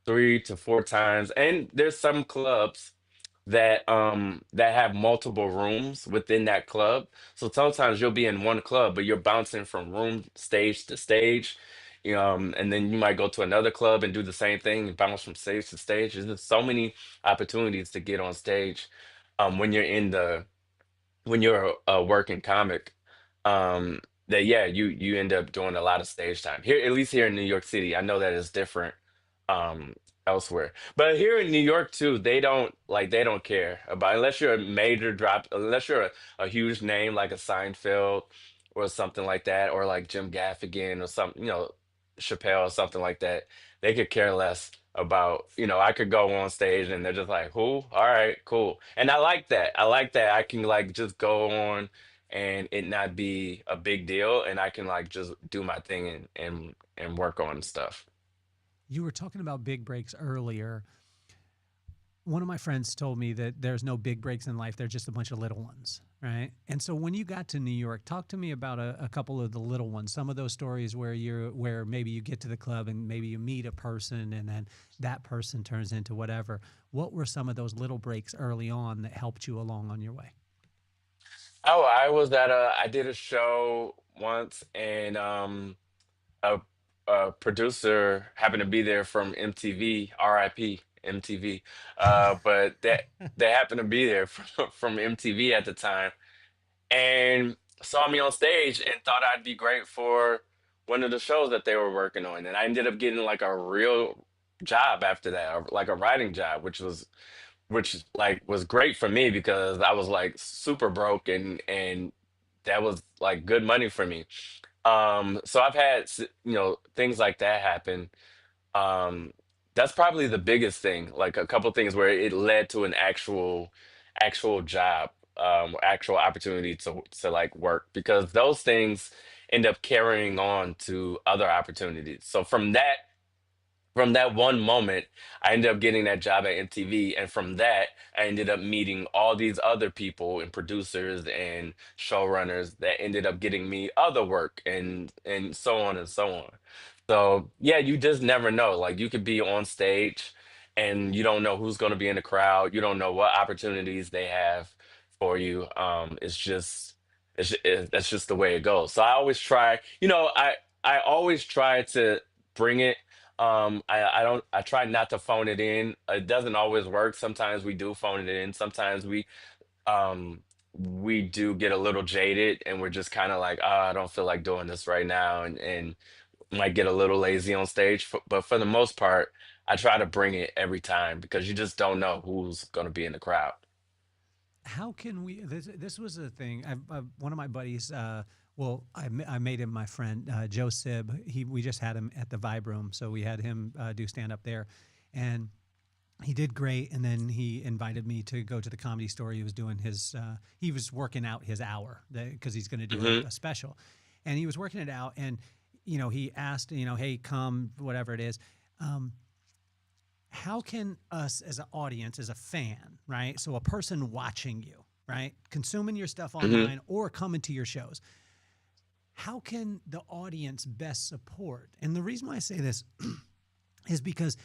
to 4 times, and there's some clubs that have multiple rooms within that club. So sometimes you'll be in one club, but you're bouncing from room stage to stage. And then you might go to another club and do the same thing and bounce from stage to stage. There's just so many opportunities to get on stage when you're a working comic, that yeah, you end up doing a lot of stage time here, at least here in New York City. I know that it's different um elsewhere, but here in New York too, they don't care about unless you're a major drop, unless you're a huge name like a Seinfeld or something like that, or like Jim Gaffigan or something, Chappelle or something like that. They could care less about, I could go on stage and they're just like, who? All right, cool. And I like that. I like that I can like just go on and it not be a big deal and I can like just do my thing and work on stuff. You were talking about big breaks earlier. One of my friends told me that there's no big breaks in life, they're just a bunch of little ones. Right. And so when you got to New York, talk to me about a couple of the little ones, some of those stories where where maybe you get to the club and maybe you meet a person and then that person turns into whatever. What were some of those little breaks early on that helped you along on your way? Oh, I did a show once, and a a producer happened to be there from MTV, RIP MTV. But that they happened to be there from MTV at the time, and saw me on stage and thought I'd be great for one of the shows that they were working on. And I ended up getting like a real job after that, like a writing job, which like was great for me because I was like super broke, and that was like good money for me. So I've had things like that happen. um that's probably the biggest thing, like a couple things where it led to an actual job, actual opportunity to like work, because those things end up carrying on to other opportunities. So from that one moment, I ended up getting that job at MTV, and from that, I ended up meeting all these other people and producers and showrunners that ended up getting me other work, and so on and so on. So yeah, you just never know. Like you could be on stage, and you don't know who's going to be in the crowd. You don't know what opportunities they have for you. That's just the way it goes. So I always try. I always try to bring it. I don't, I try not to phone it in. It doesn't always work. Sometimes we do phone it in. Sometimes um, we do get a little jaded, and we're just kind of like, oh, I don't feel like doing this right now. And might get a little lazy on stage. But for the most part, I try to bring it every time, because you just don't know who's going to be in the crowd. How can we? This was a thing. One of my buddies. Well, I made him my friend, Joe Sib. We just had him at the Vibe Room, so we had him do stand up there, and he did great. And then he invited me to go to the Comedy Store. He was doing he was working out his hour because he's going to do Hmm. a special, and he was working it out. And he asked, hey, come, whatever it is. Um, how can us as an audience, as a fan, right? So a person watching you, right, consuming your stuff Hmm. online or coming to your shows, how can the audience best support? And the reason why I say this is because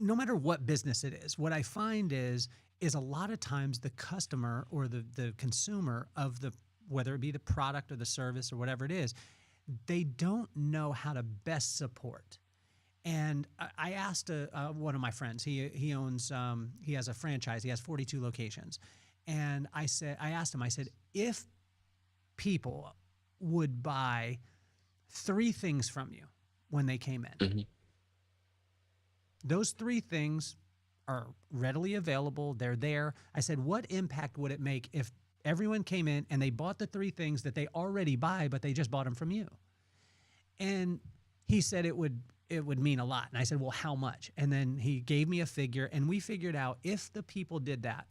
no matter what business it is, what I find is a lot of times the customer or the consumer of the, whether it be the product or the service or whatever it is, they don't know how to best support. And I asked one of my friends. He owns he has a franchise. He has 42 locations, and I asked him. I said, if people would buy three things from you when they came in, Hmm. those three things are readily available. They're there. I said, what impact would it make if everyone came in and they bought the three things that they already buy, but they just bought them from you? And he said it would mean a lot. And I said, well, how much? And then he gave me a figure, and we figured out if the people did that,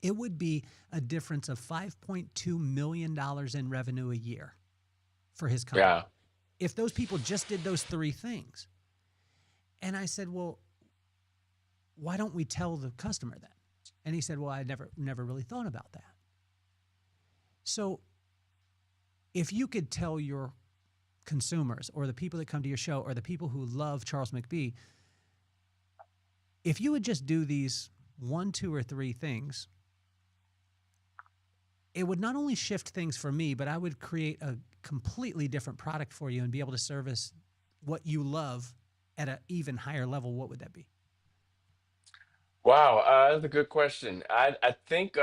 it would be a difference of $5.2 million in revenue a year for his Yeah. company. If those people just did those three things. And I said, well, why don't we tell the customer then? And he said, well, I never really thought about that. So if you could tell your consumers or the people that come to your show or the people who love Charles Mcbee, if you would just do these one, two, or three things, it would not only shift things for me, but I would create a completely different product for you and be able to service what you love at an even higher level. What would that be? Wow, that's a good question. I think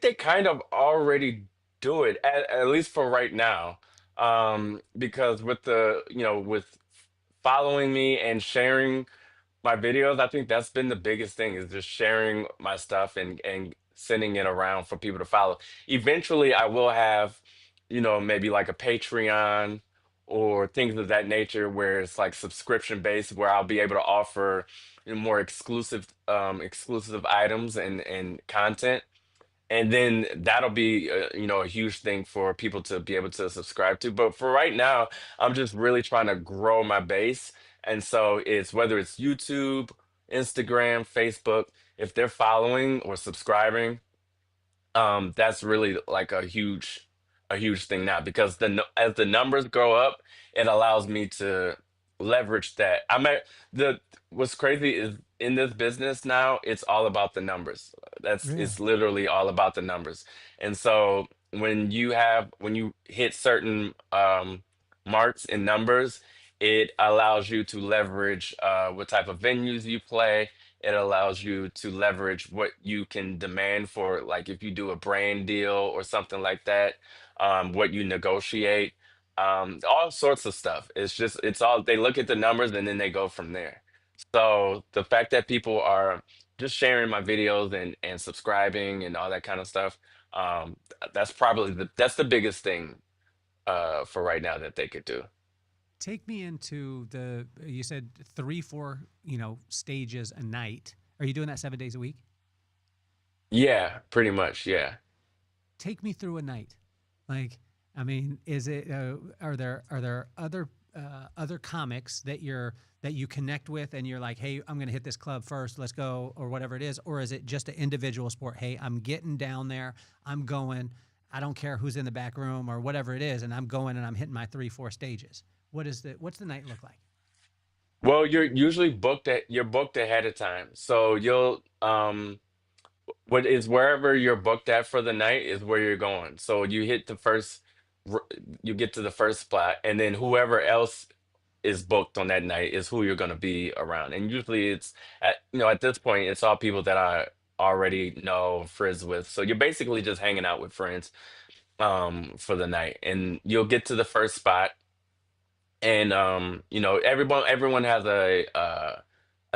they kind of already do it, at least for right now. Because with with following me and sharing my videos, I think that's been the biggest thing, is just sharing my stuff and sending it around for people to follow. Eventually, I will have, maybe like a Patreon or things of that nature, where it's like subscription based, where I'll be able to offer more exclusive items and content. And then that'll be a huge thing for people to be able to subscribe to. But for right now, I'm just really trying to grow my base. And so it's whether it's YouTube, Instagram, Facebook, if they're following or subscribing, That's really like a huge thing now because as the numbers grow up, it allows me to leverage that. The what's crazy is in this business now, it's all about the numbers. Really? It's literally all about the numbers. And so when you hit certain marks in numbers, it allows you to leverage what type of venues you play. It allows you to leverage what you can demand for, like if you do a brand deal or something like that, what you negotiate, all sorts of stuff. It's all, they look at the numbers and then they go from there. So the fact that people are just sharing my videos and subscribing and all that kind of stuff, that's probably that's the biggest thing for right now that they could do. Take me into the, you said three, four, stages a night. Are you doing that 7 days a week? Yeah, pretty much. Yeah. Take me through a night. Like, I mean, is it, are there other comics that you connect with and you're like, hey, I'm going to hit this club first, let's go, or whatever it is? Or is it just an individual sport? Hey, I'm getting down there, I'm going, I don't care who's in the back room or whatever it is, and I'm going and I'm hitting my three, four stages. What's the night look like? Well, you're booked ahead of time. So you'll what is wherever you're booked at for the night is where you're going. So you hit the first r- you get to the first spot and then whoever else is booked on that night is who you're going to be around. And usually it's at this point it's all people that I already know friends with. So you're basically just hanging out with friends for the night. And you'll get to the first spot and everyone has a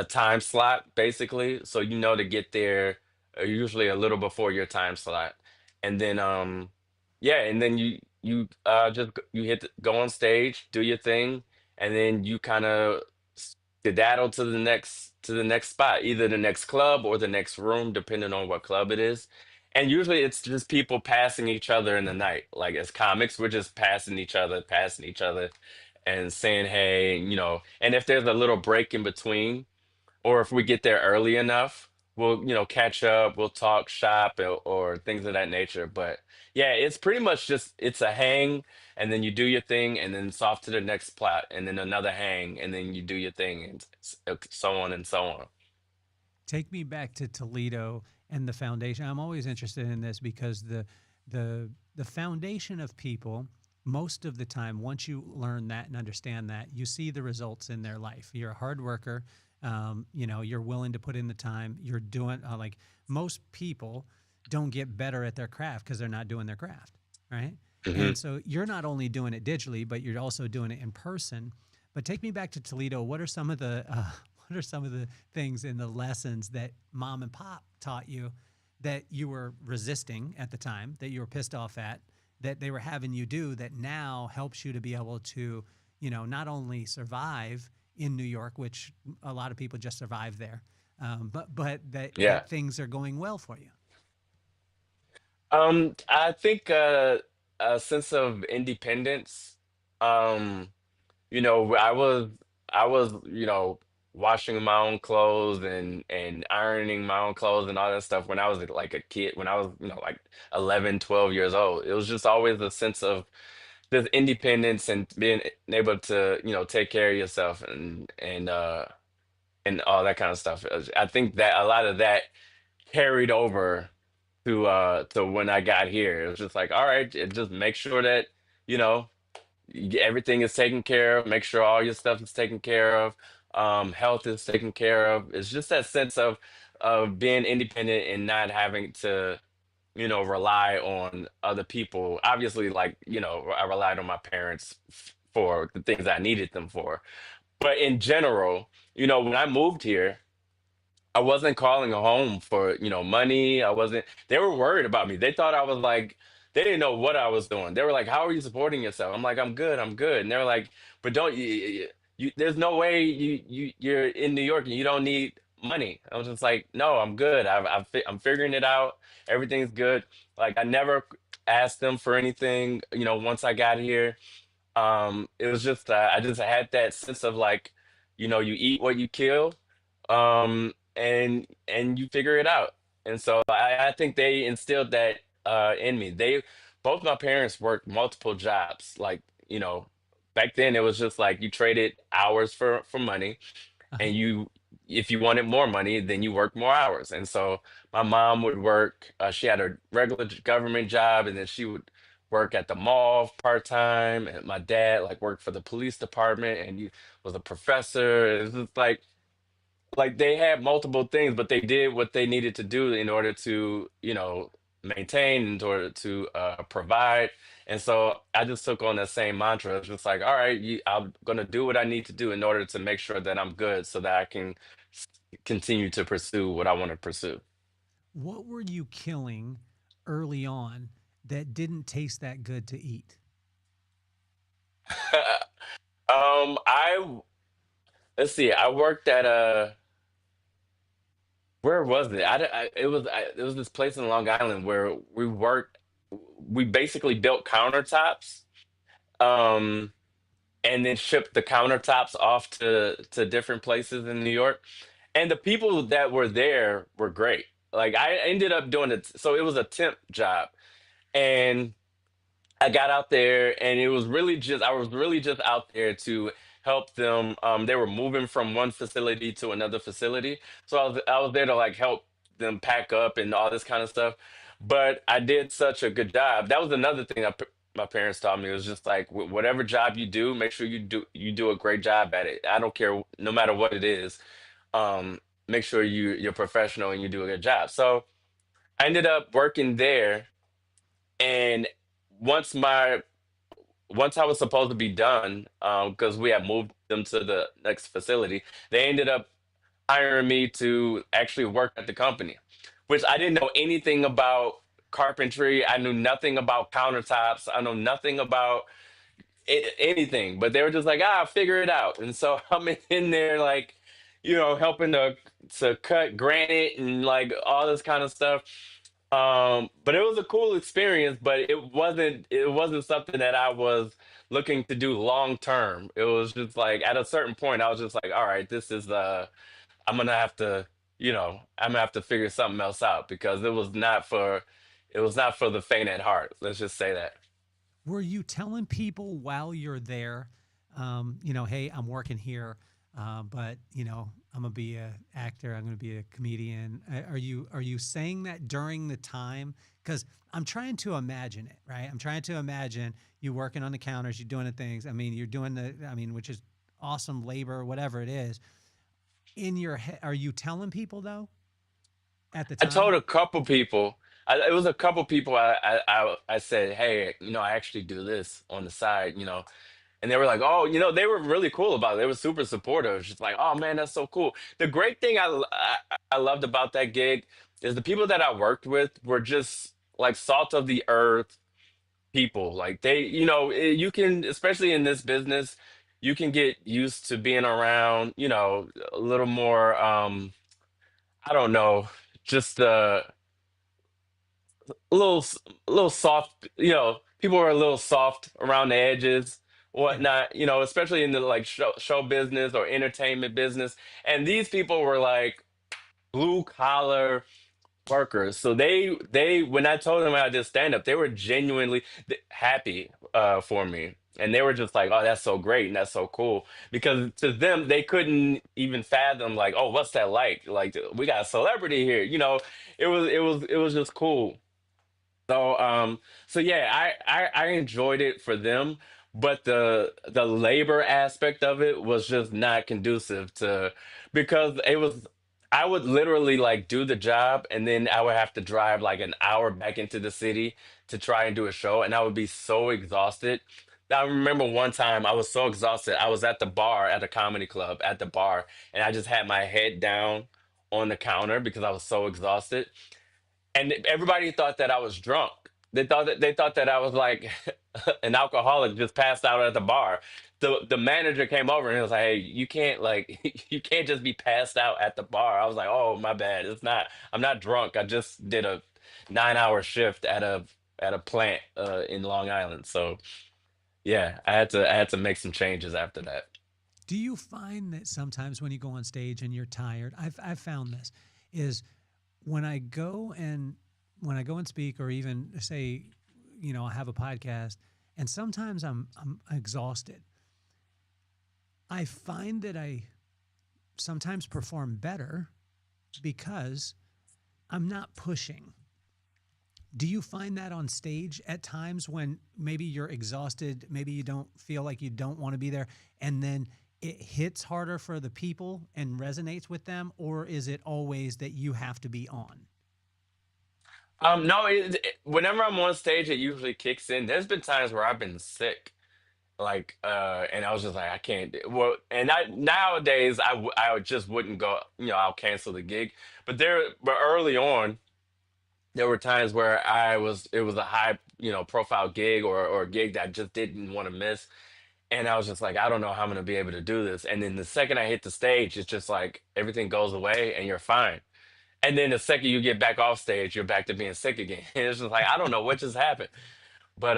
time slot basically, so you know to get there usually a little before your time slot, and then yeah, and then you go on stage, do your thing, and then you kind of skedaddle to the next spot, either the next club or the next room, depending on what club it is. And usually it's just people passing each other in the night. Like as comics, we're just passing each other, and saying hey, and if there's a little break in between or if we get there early enough, we'll, catch up, we'll talk shop or things of that nature. But yeah, it's pretty much just it's a hang and then you do your thing and then it's off to the next plot and then another hang and then you do your thing and so on and so on. Take me back to Toledo and the foundation. I'm always interested in this because the foundation of people, most of the time, once you learn that and understand that, you see the results in their life. You're a hard worker. You're willing to put in the time. You're doing like most people don't get better at their craft because they're not doing their craft, right? Hmm. And so you're not only doing it digitally, but you're also doing it in person. But take me back to Toledo. What are some of the what are some of the things in the lessons that mom and pop taught you that you were resisting at the time, that you were pissed off at, that they were having you do that now helps you to be able to, not only survive in New York, which a lot of people just survive there, but Yeah. that things are going well for you. I think a sense of independence. Um, I was, washing my own clothes and ironing my own clothes and all that stuff when I was like a kid, when I was, like 11, 12 years old. It was just always a sense of this independence and being able to, take care of yourself and all that kind of stuff. I think that a lot of that carried over to when I got here. It was just like, all right, just make sure that, you know, everything is taken care of, make sure all your stuff is taken care of, health is taken care of. It's just that sense of being independent and not having to, rely on other people. Obviously, like, I relied on my parents for the things I needed them for. But in general, when I moved here, I wasn't calling home for, money. I wasn't, they were worried about me. They thought I was like, they didn't know what I was doing. They were like, how are you supporting yourself? I'm like, I'm good, I'm good. And they were like, but don't there's no way you're in New York and you don't need money. I was just like, no, I'm good. I'm figuring it out. Everything's good. Like I never asked them for anything, once I got here. It was just I just had that sense of like, you eat what you kill, and you figure it out. And so I think they instilled that in me. They both my parents worked multiple jobs. Like, you know, back then it was just like you traded hours for money, Uh-huh. and you if you wanted more money, then you worked more hours. And so my mom would work. She had a regular government job, and then she would work at the mall part time. And my dad like worked for the police department, and he was a professor. It's just like they had multiple things, but they did what they needed to do in order to, maintain, in order to provide. And so I just took on that same mantra. It's just like, all right, I'm gonna do what I need to do in order to make sure that I'm good, so that I can s- continue to pursue what I want to pursue. What were you killing early on that didn't taste that good to eat? I let's see. I worked at a where was it? It was this place in Long Island where we worked. We basically built countertops. Um, and then shipped the countertops off to different places in New York. And the people that were there were great. Like I ended up doing it, so it was a temp job, and I got out there, and it was really just I was really just out there to help them. They were moving from one facility to another facility, so I was there to like help them pack up and all this kind of stuff. But I did such a good job. That was another thing my parents taught me. It was just like whatever job you do, make sure you do a great job at it. I don't care, no matter what it is. Make sure you're professional and you do a good job. So I ended up working there, and once my once I was supposed to be done, because we had moved them to the next facility, they ended up hiring me to actually work at the company, which I didn't know anything about carpentry. I knew nothing about countertops. I know nothing about anything, but they were just like, figure it out. And so I'm in there, like, helping to cut granite and like all this kind of stuff. But it was a cool experience, but it wasn't something that I was looking to do long term. It was just like at a certain point, I was just like, all right, this is I'm gonna have to, I'm gonna have to figure something else out, because it was not for the faint at heart. Let's just say that. Were you telling people while you're there, hey, I'm working here, but I'm gonna be a actor, I'm gonna be a comedian? Are you saying that during the time? Because I'm trying to imagine it, right? I'm trying to imagine you working on the counters, you're doing the things. I mean, you're doing which is awesome labor, whatever it is. In your head, are you telling people though at the I told time? a couple people. It was a couple people. I said, hey, I actually do this on the side, and they were like, oh, they were really cool about it. They were super supportive. Just like, oh man, that's so cool. The great thing I loved about that gig is the people that I worked with were just like salt of the earth people. Like you can, especially in this business, you can get used to being around, a little more. I don't know, just a little a little soft. People are a little soft around the edges, Yeah. whatnot. Especially in the like show business or entertainment business. And these people were like blue collar workers. So they when I told them I did stand up, they were genuinely happy for me. And they were just like, "Oh, that's so great and that's so cool." Because to them, they couldn't even fathom like, "Oh, what's that like? Like we got a celebrity here." It was just cool. So yeah, I enjoyed it for them, but the labor aspect of it was just not conducive to, because I would literally like do the job, and then I would have to drive like an hour back into the city to try and do a show, and I would be so exhausted. I remember one time I was so exhausted. I was at the bar at a comedy club at the bar, and I just had my head down on the counter because I was so exhausted, and everybody thought that I was drunk. They thought that I was like an alcoholic just passed out at the bar. The manager came over and he was like, "Hey, you can't like you can't just be passed out at the bar." I was like, "Oh, my bad. It's not. I'm not drunk. I just did a 9-hour shift at a plant in Long Island." So yeah, I had to make some changes after that. Do you find that sometimes when you go on stage and you're tired, I've found this is when I go and when I go and speak, or even say, I have a podcast, and sometimes I'm exhausted, I find that I sometimes perform better because I'm not pushing. Do you find that on stage at times when maybe you're exhausted, maybe you don't feel like you don't want to be there, and then it hits harder for the people and resonates with them? Or is it always that you have to be on? No, whenever I'm on stage, it usually kicks in. There's been times where I've been sick, like, and I was just like, I can't. Well, and nowadays, I just wouldn't go. I'll cancel the gig. But early on, there were times where it was a high, profile gig, or a gig that I just didn't want to miss. And I was just like, I don't know how I'm gonna be able to do this. And then the second I hit the stage, it's just like everything goes away and you're fine. And then the second you get back off stage, you're back to being sick again. And it's just like, I don't know what just happened. But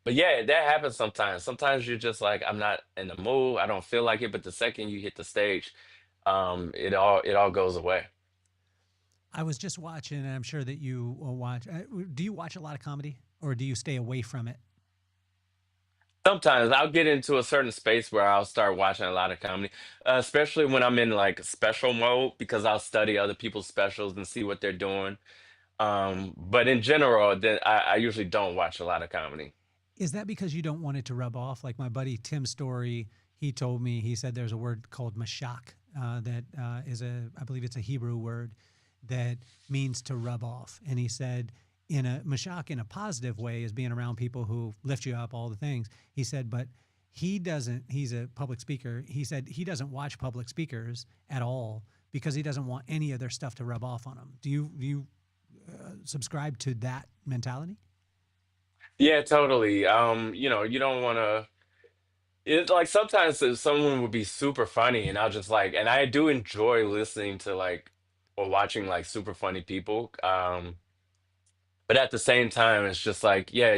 but yeah, that happens sometimes. Sometimes you're just like, I'm not in the mood, I don't feel like it. But the second you hit the stage, it all goes away. I was just watching, and I'm sure that you will watch. Do you watch a lot of comedy, or do you stay away from it? Sometimes I'll get into a certain space where I'll start watching a lot of comedy, especially when I'm in like special mode, because I'll study other people's specials and see what they're doing. But in general, then I usually don't watch a lot of comedy. Is that because you don't want it to rub off? Like my buddy Tim Story, he told me, he said there's a word called mashak that is I believe it's a Hebrew word that means to rub off. And he said, mashak in a positive way is being around people who lift you up, all the things. He said, but he's a public speaker. He said he doesn't watch public speakers at all because he doesn't want any of their stuff to rub off on him. Do you subscribe to that mentality? Yeah, totally. You don't want to. It's like sometimes if someone would be super funny, and I'll just like, and I do enjoy listening to like or watching like super funny people. But at the same time, it's just like, yeah,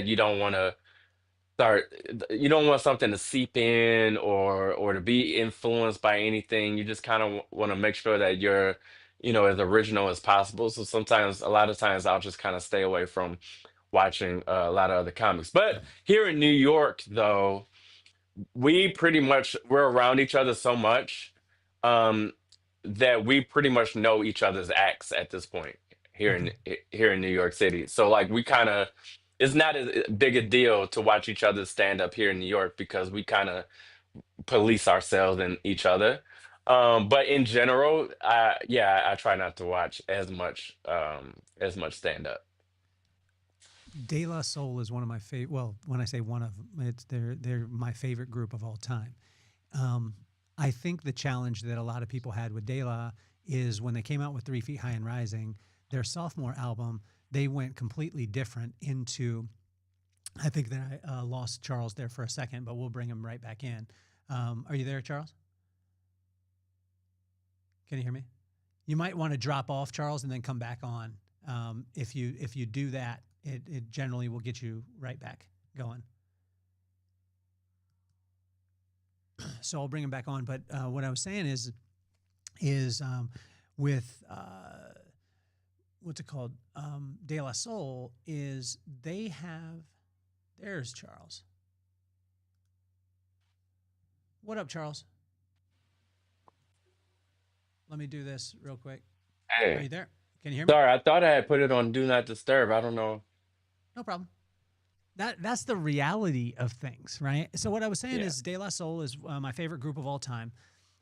start you don't want something to seep in, or to be influenced by anything. You just kind of want to make sure that you're as original as possible. So sometimes, a lot of times, I'll just kind of stay away from watching a lot of other comics. But here in New York, though, we're around each other so much, um that we pretty much know each other's acts at this point here Okay. in New York City. So like, we kind of it's not as big a deal to watch each other stand up here in New York, because we kind of police ourselves and each other. But in general, I try not to watch as much stand up. De La Soul is one of my favorite. Well, when I say one of them, they're my favorite group of all time. Um, I think the challenge that a lot of people had with De La is when they came out with 3 Feet High and Rising, their sophomore album, they went completely different into. I think that I lost Charles there for a second, but we'll bring him right back in. Are you there, Charles? Can you hear me? You might want to drop off, Charles, and then come back on. If you do that, it generally will get you right back going. So I'll bring him back on. But what I was saying is with what's it called? De La Soul is they have. There's Charles. What up, Charles? Let me do this real quick. Are you Hey, there? Can you hear me? sorry, I thought I had put it on do not disturb. I don't know. No problem. That's the reality of things, right? So what I was saying Yeah. is De La Soul is my favorite group of all time.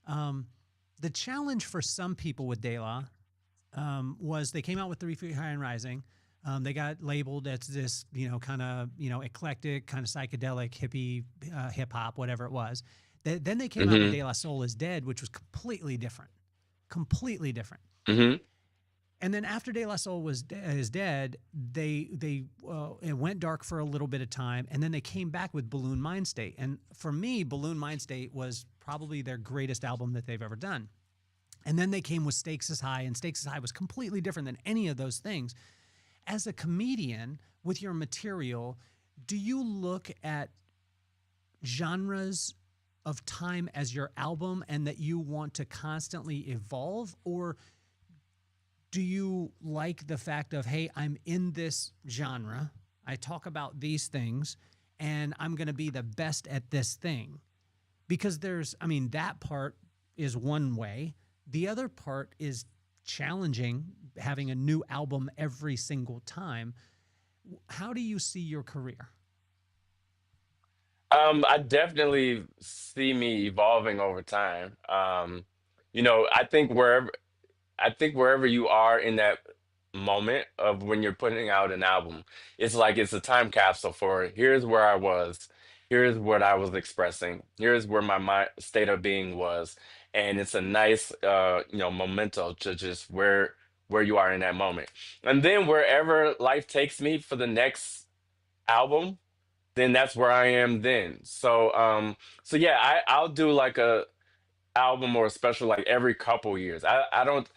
The challenge for some people with De La was they came out with 3 Feet High and Rising. They got labeled as this, kind of, eclectic, kind of psychedelic, hippie, hip hop, whatever it was. Then they came out with Hmm. De La Soul is Dead, which was completely different. Hmm. And then after De La Soul is dead, it went dark for a little bit of time, and then they came back with Balloon Mind State. And for me, Balloon Mind State was probably their greatest album that they've ever done. And then they came with Stakes is High, and Stakes is High was completely different than any of those things. As a comedian with your material, do you look at genres of time as your album and that you want to constantly evolve, or Do you like the fact of, hey, I'm in this genre, I talk about these things, and I'm going to be the best at this thing? Because I mean, that part is one way. The other part is challenging, having a new album every single time. How do you see your career? I definitely see me evolving over time. I think wherever you are in that moment of when you're putting out an album, it's like it's a time capsule for here's where I was, here's what I was expressing, here's where my mind, state of being was, and it's a nice memento to just where you are in that moment, and then wherever life takes me for the next album, then that's where I am then. So yeah, I'll do like a album or a special like every couple years. I don't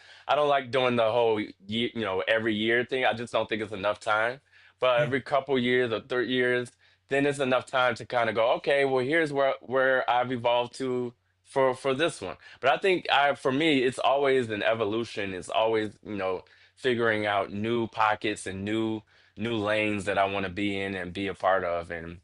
like doing the whole year, every year thing. I just don't think it's enough time. But Yeah. every couple years or 3 years, then it's enough time to kind of go, okay, well here's where I've evolved to for this one. But I think for me, it's always an evolution. It's always, figuring out new pockets and new lanes that I want to be in and be a part of, and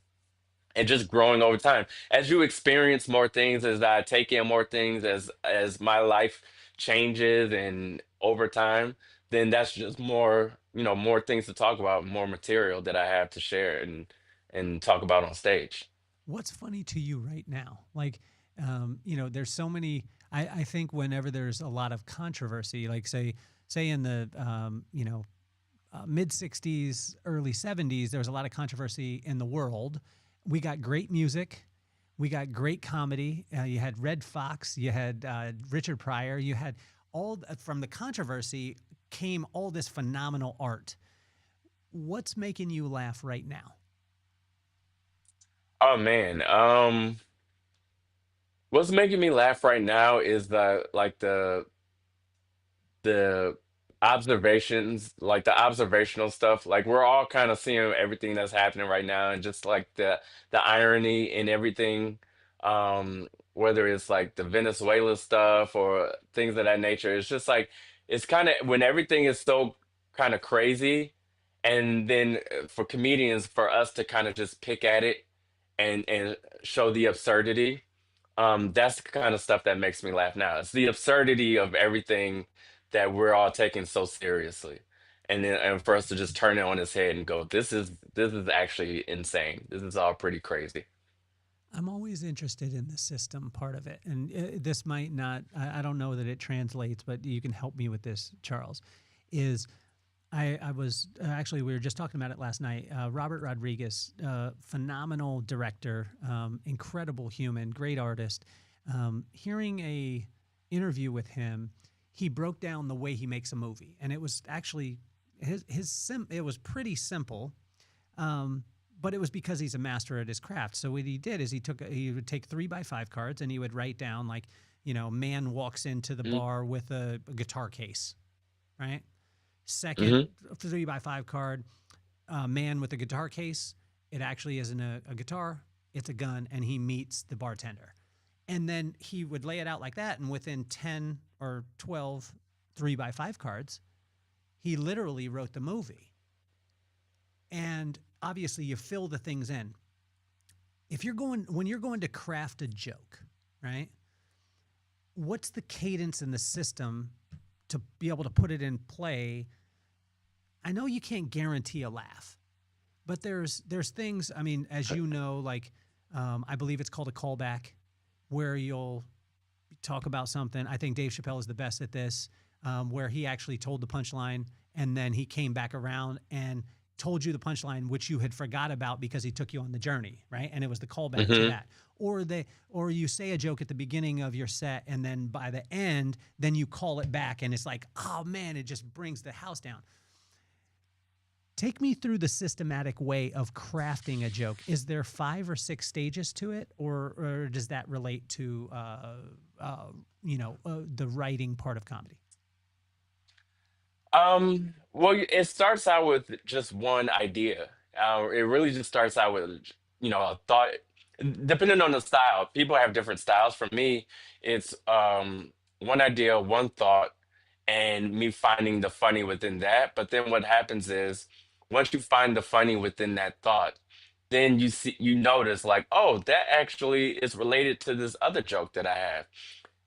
just growing over time as you experience more things, as I take in more things, as my life changes and over time, then that's just more, more things to talk about, more material that I have to share and talk about on stage. What's funny to you right now? Like, there's so many. I think whenever there's a lot of controversy, like say in the mid '60s, early '70s, there was a lot of controversy in the world. We got great music, we got great comedy. You had Red Fox, you had Richard Pryor, you had from the controversy came all this phenomenal art. What's making you laugh right now? Oh man, what's making me laugh right now is the observations, like the observational stuff. Like we're all kind of seeing everything that's happening right now, and just like the irony in everything. Whether it's like the Venezuela stuff or things of that nature, it's just like it's kind of when everything is so kind of crazy, and then for comedians, for us to kind of just pick at it and show the absurdity. That's the kind of stuff that makes me laugh now. It's the absurdity of everything that we're all taking so seriously. And for us to just turn it on its head and go, this is actually insane. This is all pretty crazy. I'm always interested in the system part of it. And this might not, I don't know that it translates, but you can help me with this, Charles. Is I was actually, we were just talking about it last night. Robert Rodriguez, phenomenal director, incredible human, great artist. Hearing a interview with him, he broke down the way he makes a movie, and it was actually it was pretty simple, but it was because he's a master at his craft. So what he did is he would take 3x5 cards and he would write down like, man walks into the bar with a guitar case, right? Second Mm-hmm. 3x5 card, man with a guitar case. It actually isn't a guitar, it's a gun, and he meets the bartender. And then he would lay it out like that. And within 10 or 12 3x5 cards, he literally wrote the movie. And obviously, you fill the things in. When you're going to craft a joke, right? What's the cadence and the system to be able to put it in play? I know you can't guarantee a laugh, but there's things. I mean, as you know, like I believe it's called a callback, where you'll talk about something. I think Dave Chappelle is the best at this, where he actually told the punchline and then he came back around and told you the punchline, which you had forgot about because he took you on the journey, right? And it was the callback to that. Or you say a joke at the beginning of your set, and then by the end, then you call it back, and it's like, oh man, it just brings the house down. Take me through the systematic way of crafting a joke. Is there 5 or 6 stages to it, or does that relate to the writing part of comedy? Well, it starts out with just one idea. It really just starts out with, a thought. Depending on the style, people have different styles. For me, it's one idea, one thought, and me finding the funny within that. But then what happens is once you find the funny within that thought, then you notice like, oh, that actually is related to this other joke that I have.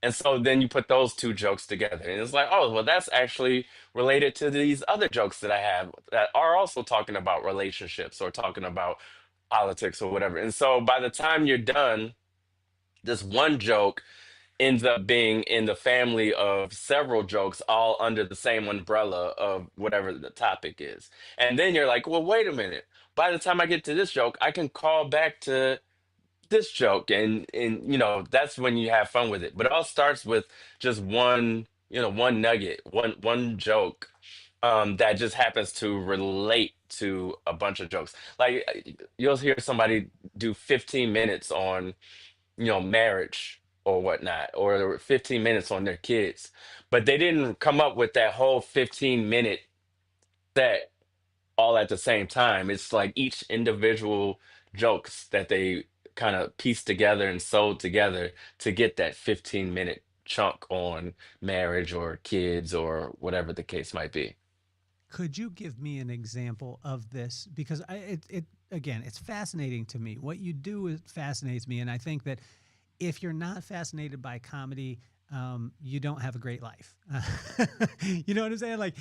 And so then you put those two jokes together, and it's like, oh, well, that's actually related to these other jokes that I have that are also talking about relationships or talking about politics or whatever. And so by the time you're done, this one joke ends up being in the family of several jokes, all under the same umbrella of whatever the topic is. And then you're like, well, wait a minute. By the time I get to this joke, I can call back to this joke, and that's when you have fun with it. But it all starts with just one nugget, one joke, that just happens to relate to a bunch of jokes. Like you'll hear somebody do 15 minutes on marriage or whatnot, or 15 minutes on their kids, but they didn't come up with that whole 15-minute set all at the same time. It's like each individual jokes that they kind of pieced together and sewed together to get that 15-minute chunk on marriage or kids or whatever the case might be. Could you give me an example of this? Because it again, it's fascinating to me. What you do fascinates me, and I think that if you're not fascinated by comedy, you don't have a great life. You know what I'm saying? Like,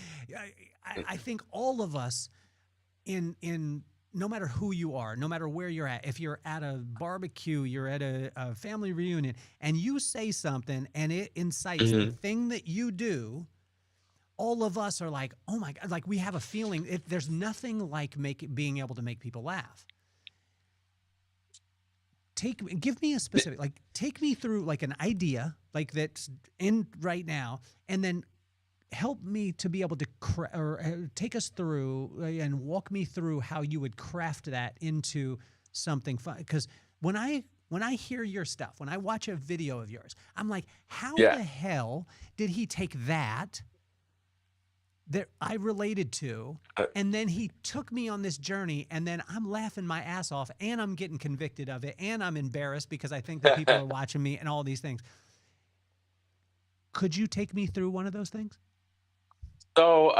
I think all of us in no matter who you are, no matter where you're at, if you're at a barbecue, you're at a family reunion, and you say something and it incites the Hmm. thing that you do, all of us are like, oh my God, like we have a feeling. There's nothing like being able to make people laugh. Give me a specific, like, take me through like an idea like that's in right now, and then help me to be able to take us through and walk me through how you would craft that into something fun. Because when I hear your stuff, when I watch a video of yours, I'm like, how Yeah. the hell did he take that I related to, Uh, and then he took me on this journey, and then I'm laughing my ass off, and I'm getting convicted of it, and I'm embarrassed because I think that people are watching me, and all these things. Could you take me through one of those things? So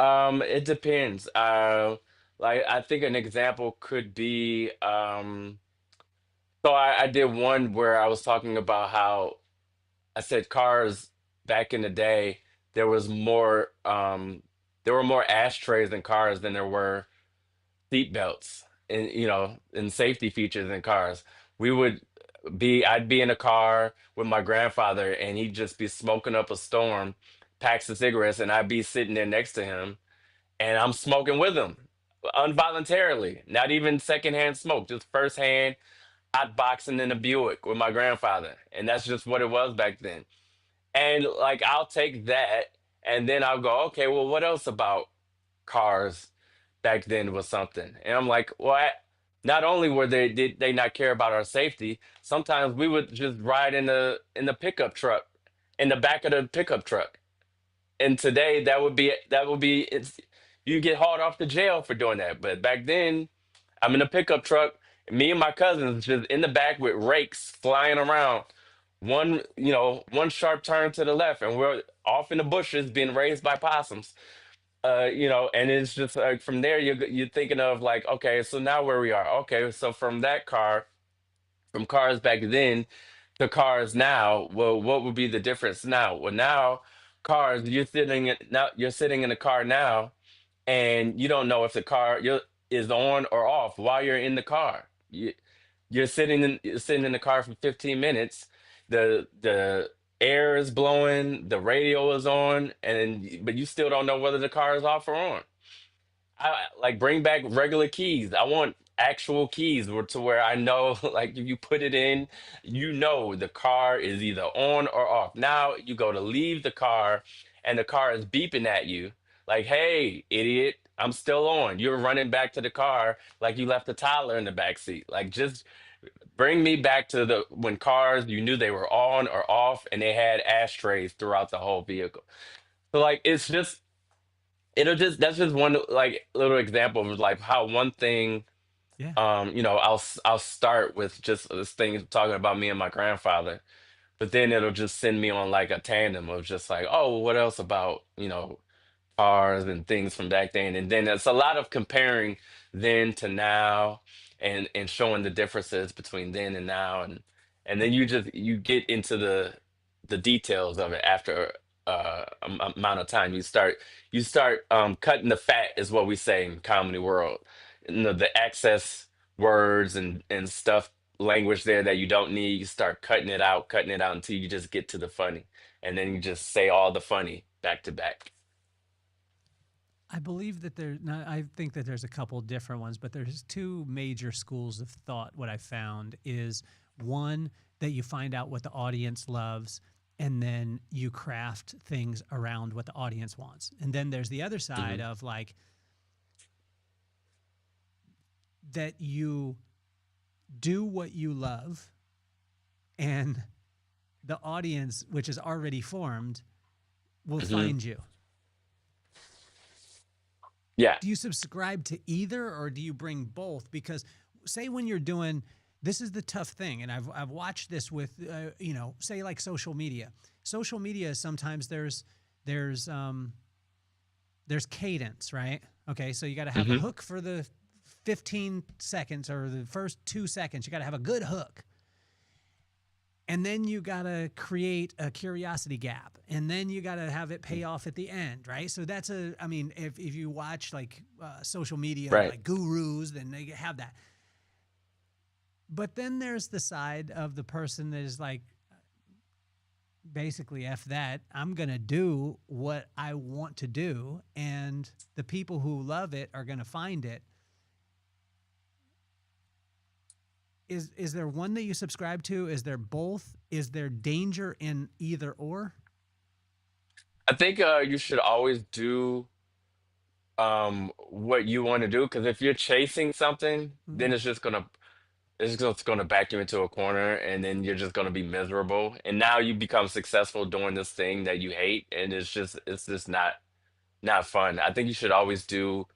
it depends. Like I think an example could be so I did one where I was talking about how I said cars back in the day, there was more there were more ashtrays in cars than there were seat belts and and safety features in cars. We would I'd be in a car with my grandfather and he'd just be smoking up a storm, packs of cigarettes, and I'd be sitting there next to him and I'm smoking with him involuntarily, not even secondhand smoke, just firsthand hot boxing in a Buick with my grandfather. And that's just what it was back then. And like I'll take that and then I'll go, okay, well, what else about cars back then was something? And I'm like, what? Not only did they not care about our safety, sometimes we would just ride in the pickup truck, in the back of the pickup truck. And today that would be it's you get hauled off to jail for doing that. But back then, I'm in a pickup truck, me and my cousins just in the back with rakes flying around. One sharp turn to the left, and we're off in the bushes being raised by possums. And it's just like from there you're thinking of like, okay, so now where we are. Okay, so from cars back then to cars now, well, what would be the difference now? Well, now cars, you're sitting in a car now, and you don't know if the is on or off while you're in the car. You're sitting in the car for 15 minutes. The air is blowing, the radio is on, but you still don't know whether the car is off or on. Like bring back regular keys. I want actual keys to where I know like if you put it in, the car is either on or off. Now you go to leave the car and the car is beeping at you like, "Hey, idiot, I'm still on." You're running back to the car like you left the toddler in the back seat. Like just bring me back to the when cars you knew they were on or off and they had ashtrays throughout the whole vehicle. So like that's just one like little example of like how one thing Yeah. I'll start with just this thing talking about me and my grandfather, but then it'll just send me on like a tandem of just like, oh, what else about, cars and things from back then. And then it's a lot of comparing then to now, and showing the differences between then and now. And then you get into the details of it after amount of time. You start cutting the fat, is what we say in comedy world. The excess words and stuff, language there that you don't need, you start cutting it out until you just get to the funny. And then you just say all the funny back to back. I believe that there. No, I think that there's a couple different ones, but there's two major schools of thought. What I found is one that you find out what the audience loves, and then you craft things around what the audience wants. And then there's the other side Hmm. of like that you do what you love, and the audience, which is already formed, will Hmm. find you. Yeah. Do you subscribe to either, or do you bring both? Because say when you're doing, this is the tough thing, and I've watched this with say like social media. Social media, sometimes there's there's cadence, right? Okay, so you got to have a Hmm. hook for the 15 seconds or the first 2 seconds. You got to have a good hook, and then you got to create a curiosity gap, and then you got to have it pay off at the end, right? So that's I mean, if you watch like social media Right. like gurus, then they have that. But then there's the side of the person that is like, basically, F that, I'm going to do what I want to do, and the people who love it are going to find it. Is there one that you subscribe to? Is there both? Is there danger in either or? I think you should always do what you want to do, because if you're chasing something, then Mm. it's just gonna back you into a corner, and then you're just gonna be miserable. And now you become successful doing this thing that you hate, and it's just not fun. I think you should always do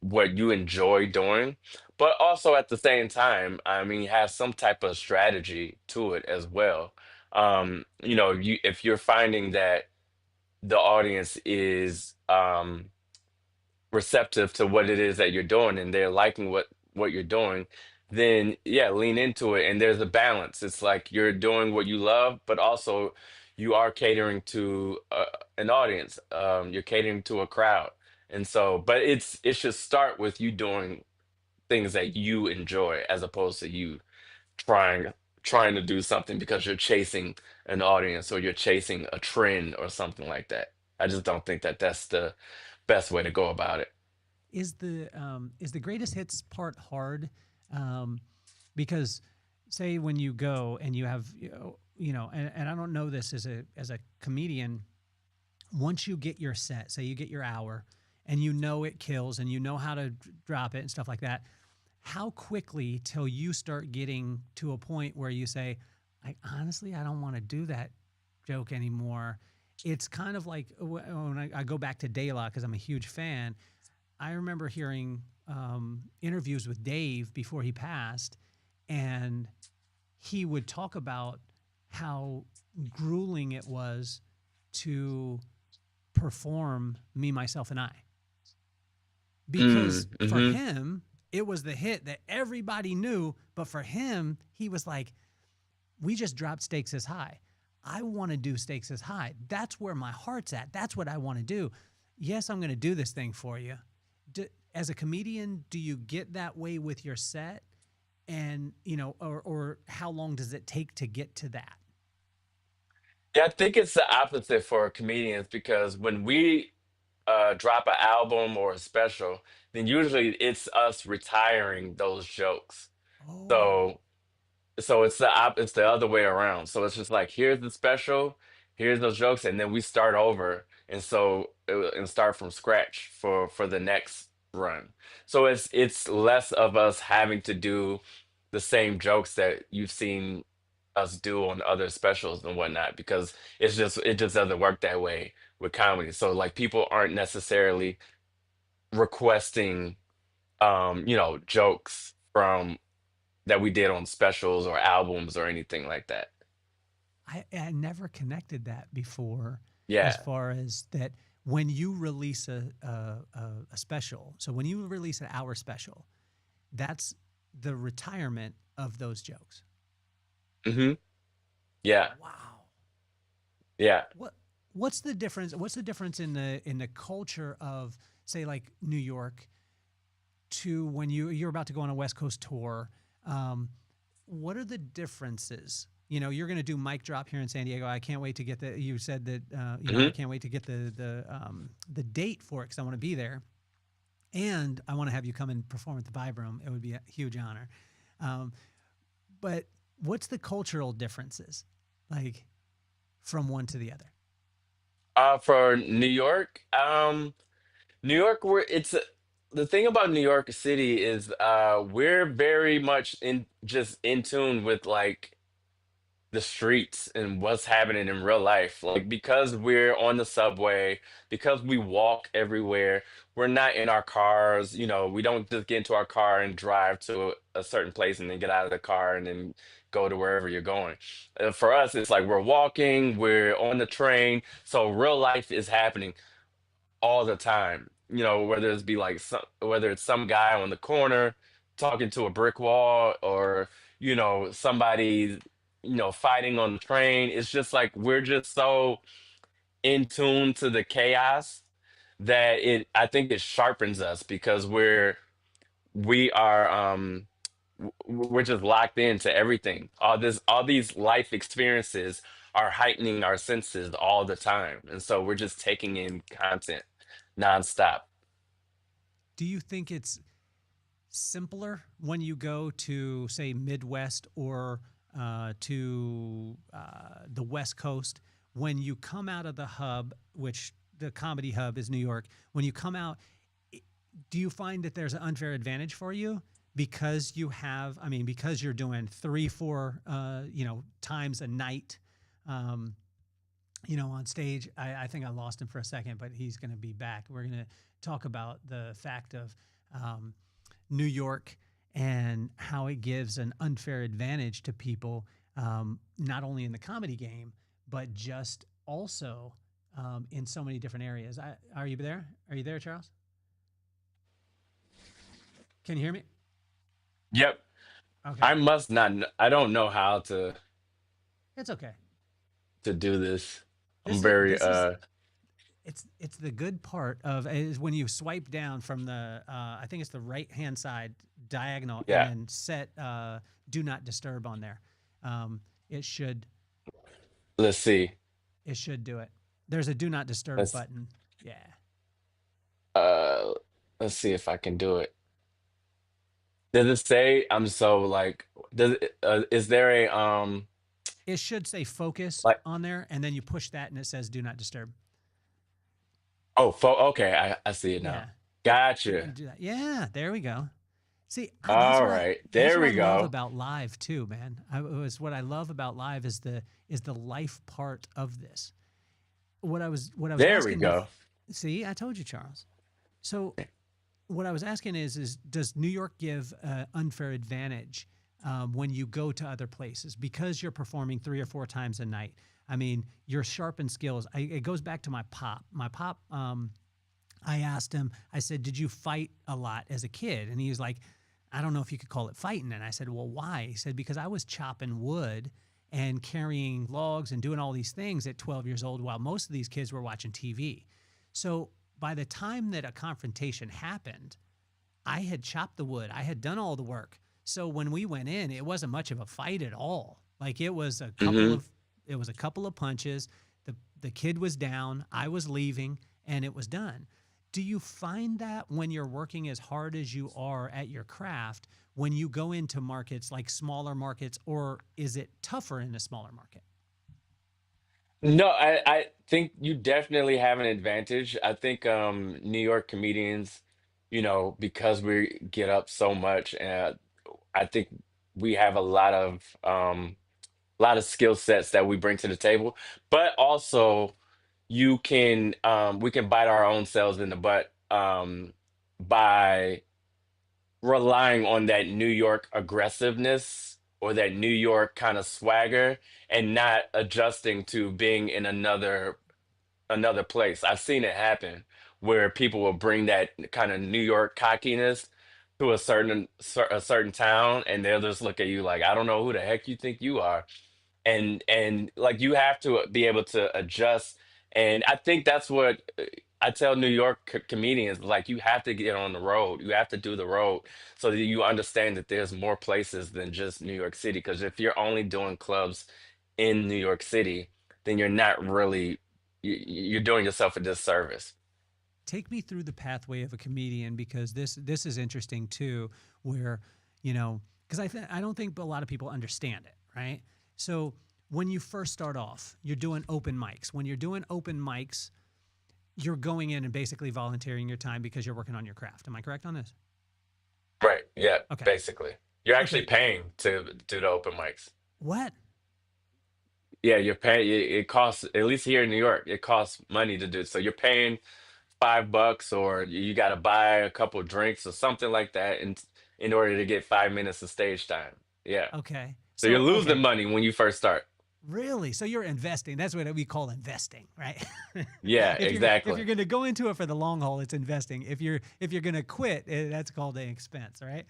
what you enjoy doing, but also at the same time, I mean, have some type of strategy to it as well. If you're finding that the audience is receptive to what it is that you're doing, and they're liking what you're doing, then yeah, lean into it. And there's a balance. It's like you're doing what you love, but also you are catering to an audience. You're catering to a crowd. And so, but it should start with you doing things that you enjoy, as opposed to you trying trying to do something because you're chasing an audience, or you're chasing a trend or something like that. I just don't think that that's the best way to go about it. Is the greatest hits part hard? Um, because say when you go and you have and I don't know this as a comedian, once you get your set, say you get your hour, and you know it kills, and you know how to drop it and stuff like that, how quickly till you start getting to a point where you say, I don't want to do that joke anymore. It's kind of like when I go back to De La because I'm a huge fan. I remember hearing interviews with Dave before he passed, and he would talk about how grueling it was to perform Me, Myself, and I. Because for Mm-hmm. him, it was the hit that everybody knew. But for him, he was like, we just dropped Stakes as High. I want to do Stakes as High. That's where my heart's at. That's what I want to do. Yes, I'm going to do this thing for you. As a comedian, do you get that way with your set? And, or how long does it take to get to that? Yeah, I think it's the opposite for comedians, because when we drop an album or a special, then usually it's us retiring those jokes. Oh, So it's the other way around. So it's just like, here's the special, here's those jokes, and then we start over, and start from scratch for the next run. So it's less of us having to do the same jokes that you've seen us do on other specials and whatnot, because it just doesn't work that way with comedy. So like, people aren't necessarily requesting jokes from that we did on specials or albums or anything like that. I never connected that before, as Yeah. far as that when you release a special. So when you release an hour special, that's the retirement of those jokes. Hmm. Yeah. Wow. Yeah. What what's the difference? What's the difference in the culture of, say, like New York, to when you're about to go on a West Coast tour? Um, what are the differences? You know, you're going to do mic drop here in San Diego. I can't wait to get the. You said that I Hmm. can't wait to get the date for it because I want to be there, and I want to have you come and perform at the Vibe Room. It would be a huge honor. Um, but what's the cultural differences, like, from one to the other? For New York, the thing about New York City is we're very much in tune with like the streets and what's happening in real life. Like because we're on the subway, because we walk everywhere, we're not in our cars. We don't just get into our car and drive to a certain place and then get out of the car and then go to wherever you're going. For us, it's like we're walking, we're on the train, so real life is happening all the time. Whether it's be like whether it's some guy on the corner talking to a brick wall or somebody fighting on the train. It's just like we're just so in tune to the chaos that I think it sharpens us because we're just locked into everything. All these life experiences are heightening our senses all the time, and so we're just taking in content nonstop. Do you think it's simpler when you go to, say, Midwest or to the West Coast? When you come out of the hub, which the comedy hub is New York, when you come out, do you find that there's an unfair advantage for you because you have, I mean, because you're doing three, four, times a night, um, on stage? I think I lost him for a second, but he's going to be back. We're going to talk about the fact of um, New York and how it gives an unfair advantage to people, not only in the comedy game, but just also in so many different areas. Are you there? Are you there, Charles? Can you hear me? Yep. Okay, I must not I don't know how it's okay. to do this. I'm This is very this is it's the good part of is when you swipe down from the I think it's the right hand side diagonal, and yeah. then set do not disturb on there. It should Let's see. do it. There's a do not disturb Let's button. Yeah, uh let's see if I can do it. Does it say I'm so like is there a it should say focus like on there, and then you push that, and it says do not disturb. okay, I see it Yeah, now. yep. You can Gotcha. do that. Yeah, there we go. See, All right. that's There what I we love go. about live too, man. What I love about live is the life part of this. What I was There we asking go. see, I told you, Charles. So what I was asking is does New York give unfair advantage when you go to other places because you're performing three or four times a night? I mean, your sharpened skills. It goes back to my pop. My pop. I asked him. I said, "Did you fight a lot as a kid?" And he was like, "I don't know if you could call it fighting." And I said, "Well, why?" He said, "Because I was chopping wood and carrying logs and doing all these things at 12 years old while most of these kids were watching TV." So by the time that a confrontation happened, I had chopped the wood. I had done all the work. So when we went in, it wasn't much of a fight at all. Like Hmm. it was a couple of punches. The kid was down, I was leaving, and it was done. Do you find that when you're working as hard as you are at your craft, when you go into markets like smaller markets, or is it tougher in a smaller market? No, I think you definitely have an advantage. I think New York comedians, because we get up so much, I think we have a lot of skill sets that we bring to the table. But also we can bite our own selves in the butt by relying on that New York aggressiveness or that New York kind of swagger and not adjusting to being in another place. I've seen it happen where people will bring that kind of New York cockiness to a certain town, and they'll just look at you like, I don't know who the heck you think you are, and like you have to be able to adjust. And I think that's what I tell New York comedians, like you have to get on the road, you have to do the road so that you understand that there's more places than just New York City, because if you're only doing clubs in New York City, then you're not really you're doing yourself a disservice. Take me through the pathway of a comedian, because this is interesting too, where, because I don't think a lot of people understand it, right? So when you first start off, you're doing open mics. When you're doing open mics, you're going in and basically volunteering your time because you're working on your craft. Am I correct on this? Right, yeah, Okay. basically you're actually Okay. paying to do the open mics. What? Yeah, you're paying. It costs, at least here in New York, it costs money to do. So you're paying $5, or you got to buy a couple drinks or something like that, in order to get 5 minutes of stage time. Yeah. Okay. So you're So, losing okay. money when you first start. Really? So you're investing. That's what we call investing, right? Yeah, If exactly. you're going to go into it for the long haul, it's investing. If you're going to quit, that's called an expense, right?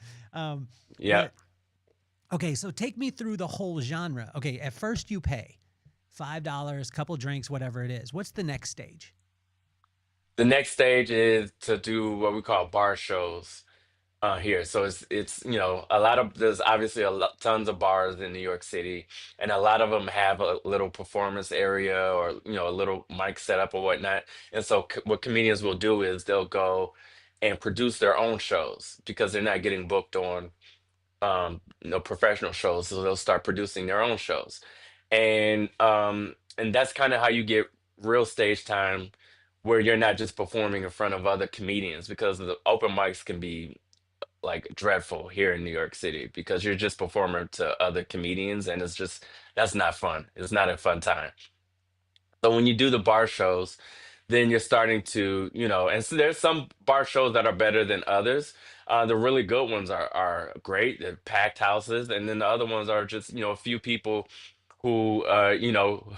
Yeah. But okay, so take me through the whole genre. Okay, at first you pay $5, couple drinks, whatever it is. What's the next stage? The next stage is to do what we call bar shows here. So it's a lot of, there's obviously tons of bars in New York City, and a lot of them have a little performance area, or a little mic setup or whatnot. And so what comedians will do is they'll go and produce their own shows because they're not getting booked on professional shows, so they'll start producing their own shows. And that's kind of how you get real stage time, where you're not just performing in front of other comedians, because the open mics can be like dreadful here in New York City, because you're just performing to other comedians, and that's not fun. It's not a fun time. So when you do the bar shows, then you're starting to, and so there's some bar shows that are better than others. The really good ones are great, they're packed houses, and then the other ones are just, a few people who,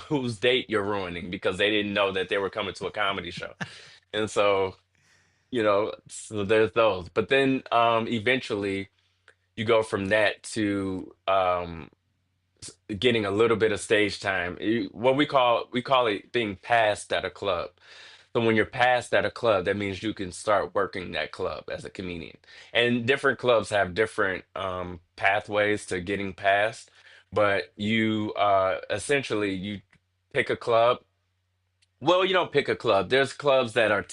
whose date you're ruining because they didn't know that they were coming to a comedy show. And so, so there's those. But then eventually you go from that to getting a little bit of stage time. What we call it being passed at a club. So when you're passed at a club, that means you can start working that club as a comedian. And different clubs have different pathways to getting passed, but you essentially you pick a club. Well, you don't pick a club. There's clubs that are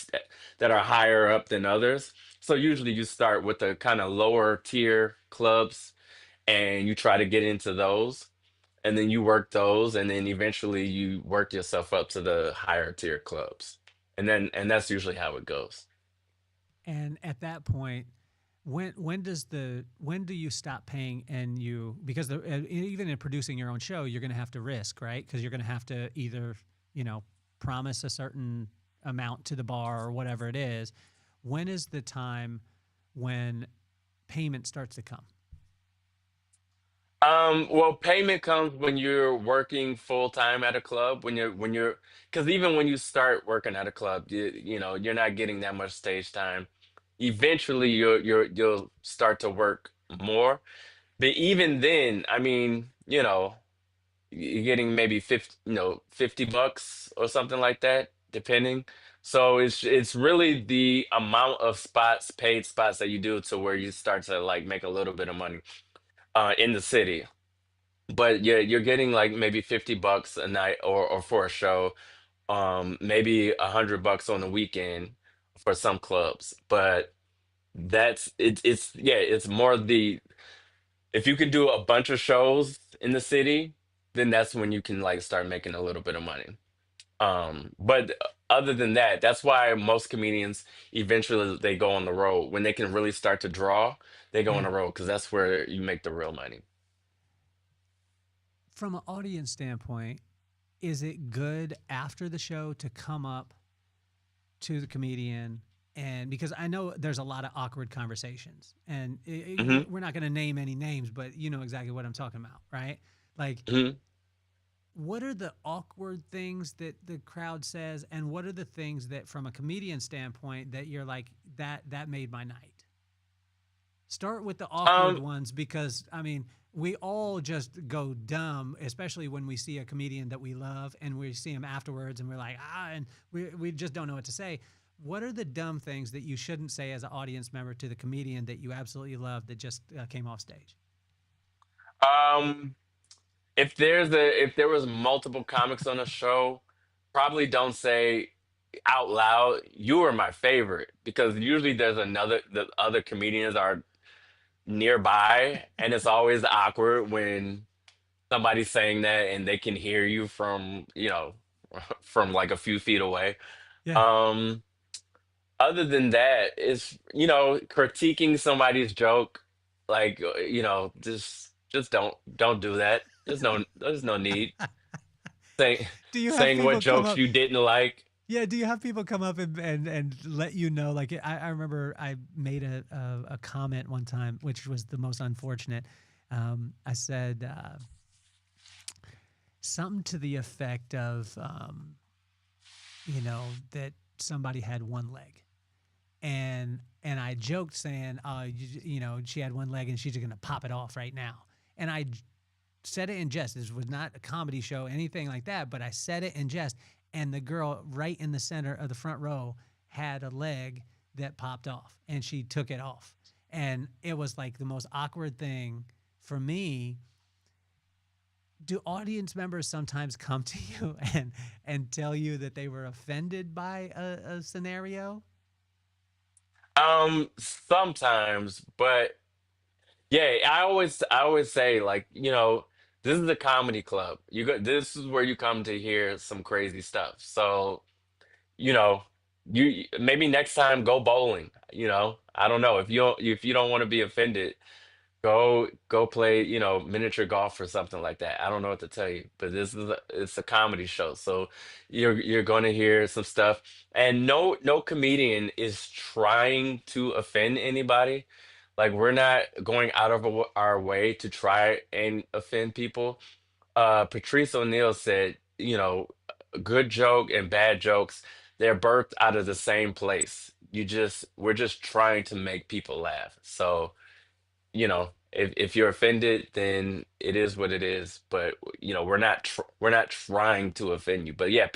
higher up than others. So usually you start with the kind of lower tier clubs, and you try to get into those, and then you work those, and then eventually you work yourself up to the higher tier clubs, and that's usually how it goes. And at that point, when do you stop paying, and because even in producing your own show, you're going to have to risk, right? Because you're going to have to either promise a certain amount to the bar or whatever it is. When is the time when payment starts to come? Well, payment comes when you're working full time at a club. When you're, because even when you start working at a club, you're not getting that much stage time. Eventually, you'll start to work more. But even then, I mean, you're getting maybe 50, $50 or something like that, depending. So it's really the amount of paid spots that you do, to where you start to like make a little bit of money in the city. But yeah, you're getting like maybe $50 a night, or for a show, maybe $100 on the weekend for some clubs. But it's yeah, it's more the, if you can do a bunch of shows in the city, then that's when you can like start making a little bit of money. But other than that, that's why most comedians eventually they go on the road. When they can really start to draw, they go on Yeah. the road, because that's where you make the real money. From an audience standpoint, is it good after the show to come up to the comedian And because I know there's a lot of awkward conversations, and Hmm. we're not going to name any names, but you know exactly what I'm talking about, right? Like, Hmm. what are the awkward things that the crowd says, and what are the things that, from a comedian standpoint, that you're like, that made my night? Start with the awkward Um, ones, because I mean, we all just go dumb, especially when we see a comedian that we love and we see him afterwards and we're like, and we just don't know what to say. What are the dumb things that you shouldn't say as an audience member to the comedian that you absolutely love that just came off stage? um, if there was multiple comics on a show, probably don't say out loud, "You are my favorite," because usually the other comedians are nearby, and it's always awkward when somebody's saying that and they can hear you from, from like a few feet away. Yeah. Um, Other than that, it's, critiquing somebody's joke, like, just don't do that. There's no need. Saying Do you have saying what people come jokes up? you didn't like. Yeah, do you have people come up and let you know? Like, I remember I made a comment one time, which was the most unfortunate. I said something to the effect of, you know, that somebody had one leg, and I joked saying, you know, she had one leg and she's gonna pop it off right now, and said it in jest. This was not a comedy show, anything like that, but I said it in jest. And the girl right in the center of the front row had a leg that popped off and she took it off. And it was like the most awkward thing for me. Do audience members sometimes come to you and tell you that they were offended by a scenario? Sometimes, but yeah, I always say, like, this is a comedy club. This is where you come to hear some crazy stuff. So, you know, you maybe next time go bowling, I don't know. If you don't want to be offended, go play, miniature golf or something like that. I don't know what to tell you, but it's a comedy show. So you're going to hear some stuff, and no comedian is trying to offend anybody. Like, we're not going out of our way to try and offend people. Patrice O'Neill said, a good joke and bad jokes, they're birthed out of the same place. We're just trying to make people laugh. So, if you're offended, then it is what it is. But, we're not trying to offend you. But yeah,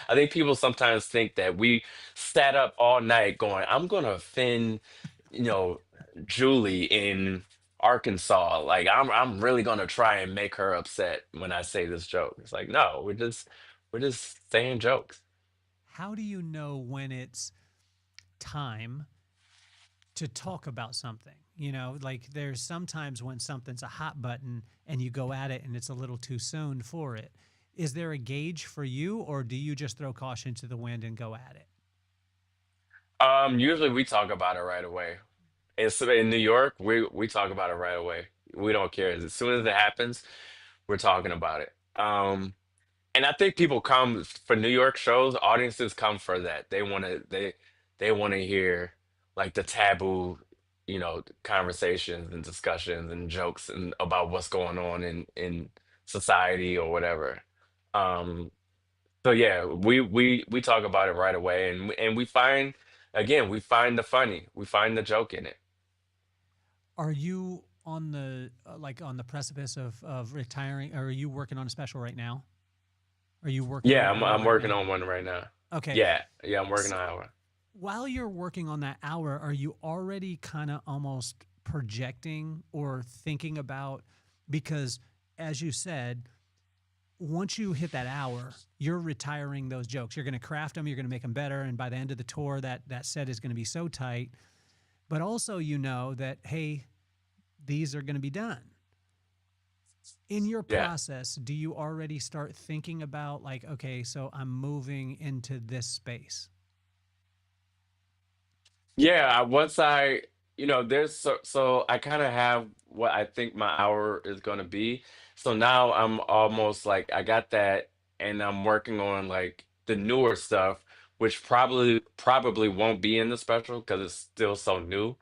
I think people sometimes think that we sat up all night going, I'm gonna offend, you know, Julie in Arkansas. Like, I'm really gonna try and make her upset when I say this joke. It's like, no, we're just saying jokes. How do you know when it's time to talk about something? You know, like there's sometimes when something's a hot button and you go at it and it's a little too soon for it. Is there a gauge for you, or do you just throw caution to the wind and go at it? Usually we talk about it right away. In New York, we talk about it right away. We don't care. As soon as it happens, we're talking about it. And I think people come for New York shows. Audiences come for that. They want to hear, like, the taboo, conversations and discussions and jokes and about what's going on in society or whatever. Um, so yeah, we talk about it right away, and we find the funny, we find the joke in it. Are you on the like on the precipice of retiring, or are you working on a special right now? Are you working on Yeah, an I'm hour I'm right working now? on one right now. Okay. Yeah, I'm working So on hour. while you're working on that hour, are you already kind of almost projecting or thinking about, because as you said, once you hit that hour, you're retiring those jokes. You're going to craft them, you're going to make them better, and by the end of the tour, that set is going to be so tight. But also, you know that, hey, these are going to be done. In your Yeah. process, do you already start thinking about, like, okay, so I'm moving into this space? Yeah, once there's so I kind of have what I think my hour is going to be. So now I'm almost like I got that, and I'm working on, like, the newer stuff, which probably won't be in the special because it's still so new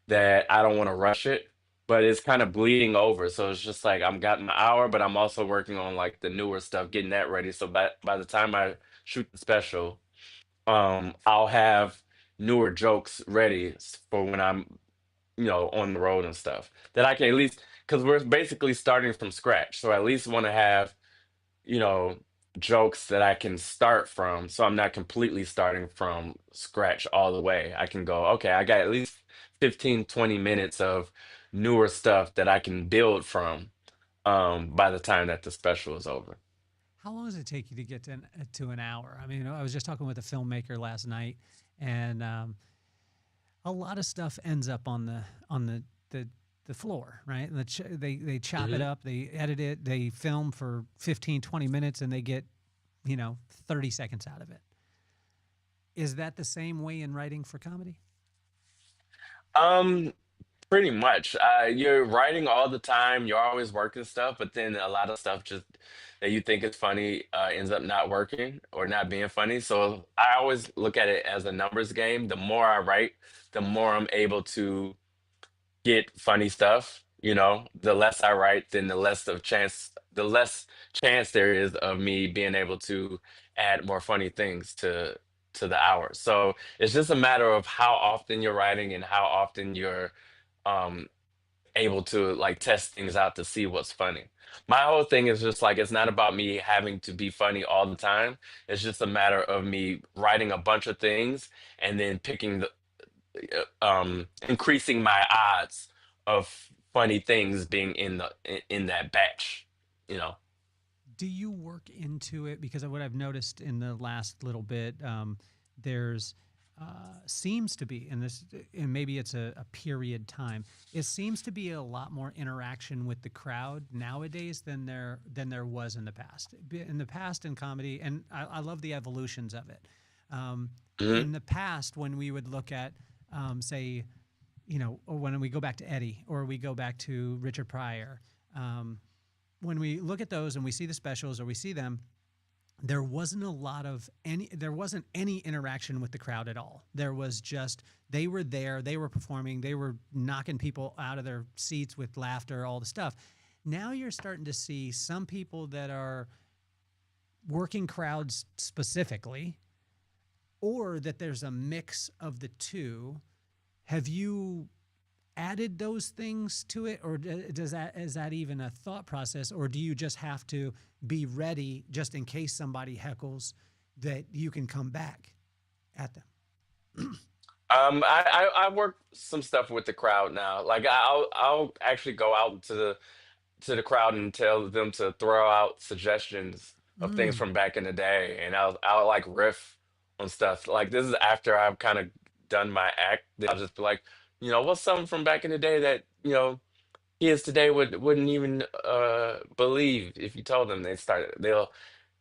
that I don't want to rush it. But it's kind of bleeding over, so it's just like I'm got my hour, but I'm also working on like the newer stuff, getting that ready. So by the time I shoot the special, I'll have newer jokes ready for when I'm on the road and stuff that I can at least because we're basically starting from scratch. So I at least want to have you know, jokes that I can start from. So I'm not completely starting from scratch all the way. I can go, okay, I got at least 15, 20 minutes of newer stuff that I can build from by the time that the special is over. How long does it take you to get to an hour? I mean, I was just talking with a filmmaker last night, and a lot of stuff ends up on the floor, right? And they chop it hmm up, they edit it, they film for 15, 20 minutes, and they get 30 seconds out of it. Is that the same way in writing for comedy? Um, Pretty much. You're writing all the time. You're always working stuff, but then a lot of stuff just that you think is funny ends up not working or not being funny. So I always look at it as a numbers game. The more I write, the more I'm able to get funny stuff. The less I write, then the less chance there is of me being able to add more funny things to the hours. So it's just a matter of how often you're writing and how often you're um able to like test things out to see what's funny. My whole thing is just like it's not about me having to be funny all the time. It's just a matter of me writing a bunch of things and then picking the increasing my odds of funny things being in that batch, you know. Do you work into it? Because of what I've noticed in the last little bit, there's seems to be, and maybe it's a period time. It seems to be a lot more interaction with the crowd nowadays than there was in the past. In the past in comedy, and I love the evolutions of it. Um, hmm in the past, when we would look at, say, or when we go back to Eddie, or we go back to Richard Pryor. When we look at those and we see the specials or we see them, there wasn't any interaction with the crowd at all. There was just, they were there, they were performing, they were knocking people out of their seats with laughter, all the stuff. Now you're starting to see some people that are working crowds specifically, or that there's a mix of the two. Have you added those things to it, or is that even a thought process, or do you just have to be ready just in case somebody heckles that you can come back at them? I work some stuff with the crowd now. Like I'll actually go out to the crowd and tell them to throw out suggestions of things Mm. from back in the day, and I'll like riff on stuff. Like this is after I've kind of done my act. Then I'll just be like, what's something from back in the day that kids today wouldn't even believe if you told them.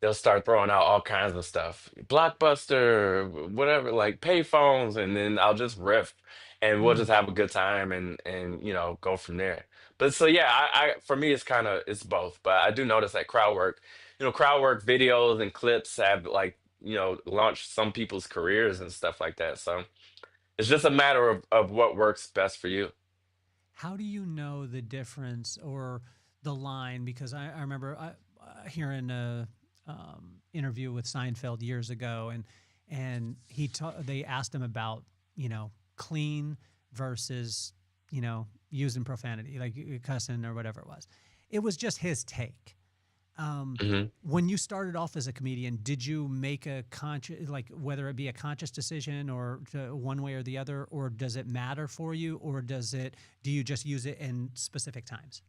They'll start throwing out all kinds of stuff, Blockbuster, whatever, like payphones, and then I'll just riff, and we'll Mm. just have a good time and go from there. But so yeah, I for me it's both, but I do notice that crowd work videos and clips have like launched some people's careers and stuff like that. So it's just a matter of what works best for you. How do you know the difference or the line? Because I remember hearing a interview with Seinfeld years ago, and they asked him about clean versus using profanity, like cussing or whatever it was. It was just his take. When you started off as a comedian, did you make a conscious, like whether it be a conscious decision or one way or the other, or does it matter for you, or do you just use it in specific times?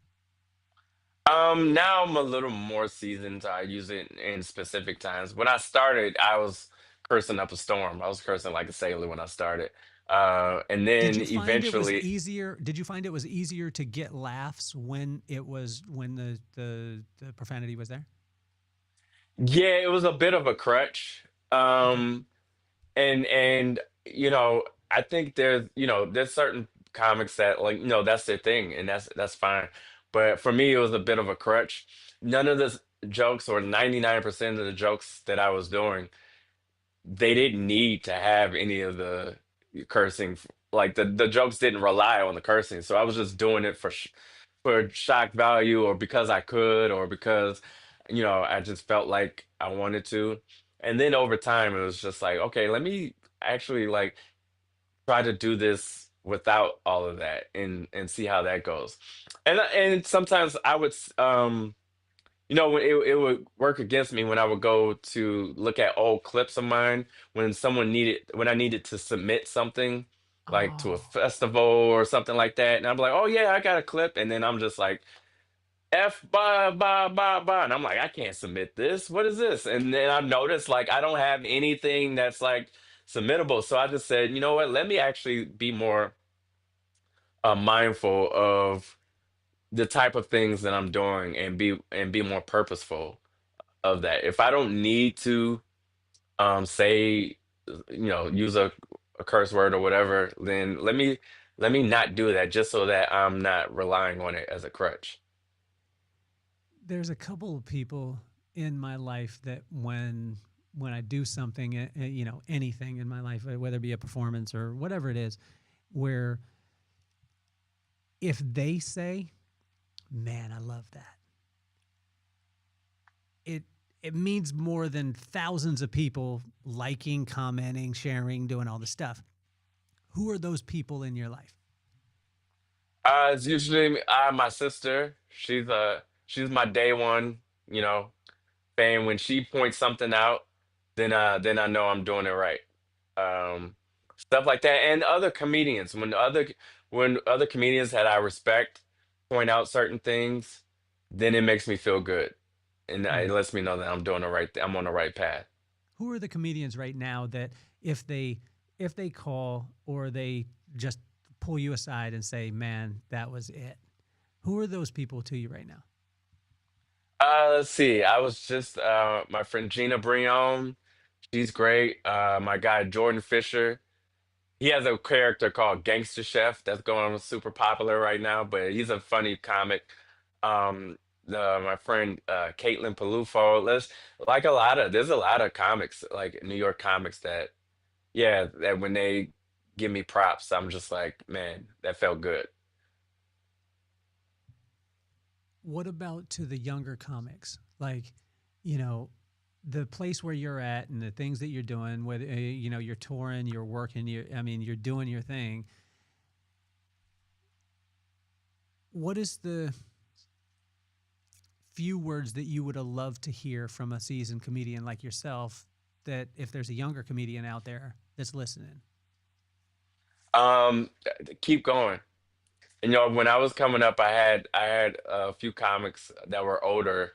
Now I'm a little more seasoned. I use it in specific times. When I started, I was cursing up a storm. I was cursing like a sailor when I started. And Did then you find it was eventually, easier? Did you find it was easier to get laughs when the profanity was there? yeah, it was a bit of a crutch. Okay. And I think there's certain comics that like, that's their thing and that's fine. But for me, it was a bit of a crutch. None of the jokes or 99% of the jokes that I was doing they didn't need to have any of the cursing. Like the jokes didn't rely on the cursing, so I was just doing it for shock value, or because I could, or because I just felt like I wanted to. And then over time, it was just like, okay, let me actually like try to do this without all of that and see how that goes. And sometimes I would when it would work against me when I would go to look at old clips of mine when I needed to submit something like to a Oh, festival or something like that. And I'm like, oh yeah, I got a clip. And then I'm just like, F ba, and I'm like, I can't submit this. What is this? And then I noticed like I don't have anything that's like submittable. So I just said, you know what? Let me actually be more mindful of the type of things that I'm doing and be more purposeful of that. If I don't need to say use a curse word or whatever, then let me not do that just so that I'm not relying on it as a crutch. there's a couple of people in my life that when I do something, anything in my life, whether it be a performance or whatever it is, where if they say, "Man, I love that," it it means more than thousands of people liking, commenting, sharing, doing all the stuff. Who are those people in your life? It's usually my sister. She's my day one, you know, fan. When she points something out, then I know I'm doing it right. Stuff like that, and other comedians. When other comedians that I respect point out certain things, then it makes me feel good, and it Mm. lets me know that I'm doing the right. I'm on the right path. Who are the comedians right now that if they if they call or they just pull you aside and say, "Man, that was it." Who are those people to you right now? Let's see. I was just my friend Gina Brion. She's great. My guy Jordan Fisher. He has a character called Gangster Chef that's going super popular right now, but he's a funny comic. My friend Caitlin Palufo. There's a lot of comics, like New York comics that when they give me props, I'm just like, man, that felt good. What about to the younger comics? Like, you know, the place where you're at and the things that you're doing, whether you're touring, you're working, you're doing your thing. What is the few words that you would have loved to hear from a seasoned comedian like yourself, that if there's a younger comedian out there that's listening? Keep going. When I was coming up, I had a few comics that were older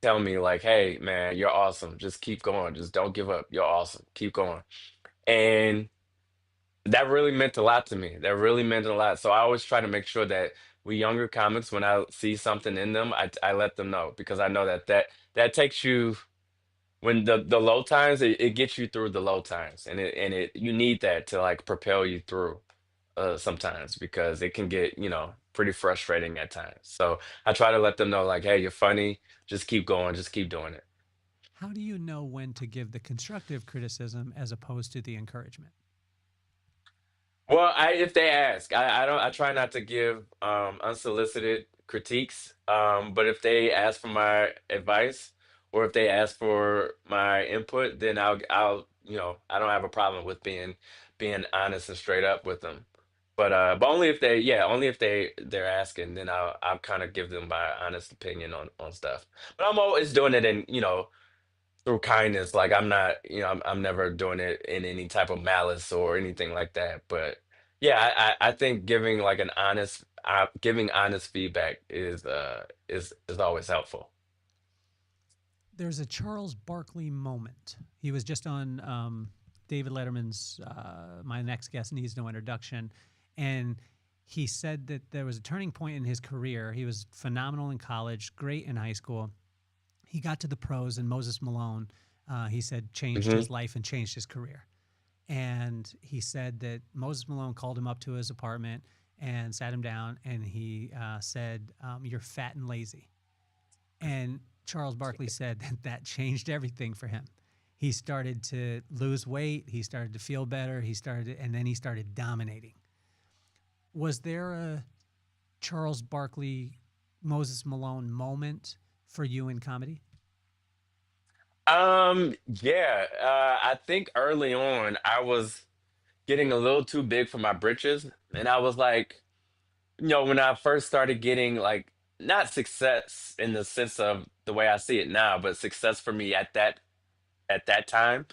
tell me like, "Hey, man, you're awesome. Just keep going. Just don't give up. You're awesome. Keep going." And that really meant a lot to me. That really meant a lot. So I always try to make sure that we younger comics, when I see something in them, I let them know, because I know that takes you when the low times, it gets you through the low times, and it you need that to like propel you through sometimes, because it can get pretty frustrating at times. So I try to let them know like, hey, you're funny. Just keep going. Just keep doing it. How do you know when to give the constructive criticism as opposed to the encouragement? Well, if they ask, I don't. I try not to give unsolicited critiques. But if they ask for my advice, or if they ask for my input, then I'll I don't have a problem with being honest and straight up with them. But only if they're asking, then I'll kind of give them my honest opinion on stuff. But I'm always doing it in through kindness. Like I'm not, I'm never doing it in any type of malice or anything like that. But yeah, I think giving honest feedback is always helpful. There's a Charles Barkley moment. He was just on David Letterman's My Next Guest Needs No Introduction. And he said that there was a turning point in his career. He was phenomenal in college, great in high school. He got to the pros, and Moses Malone, he said, changed Hmm. his life and changed his career. And he said that Moses Malone called him up to his apartment and sat him down, and he said, "You're fat and lazy." And Charles Barkley said that that changed everything for him. He started to lose weight. He started to feel better. And then he started dominating. Was there a Charles Barkley, Moses Malone moment for you in comedy? Yeah, I think early on I was getting a little too big for my britches, and I was like, when I first started getting like not success in the sense of the way I see it now, but success for me at that time,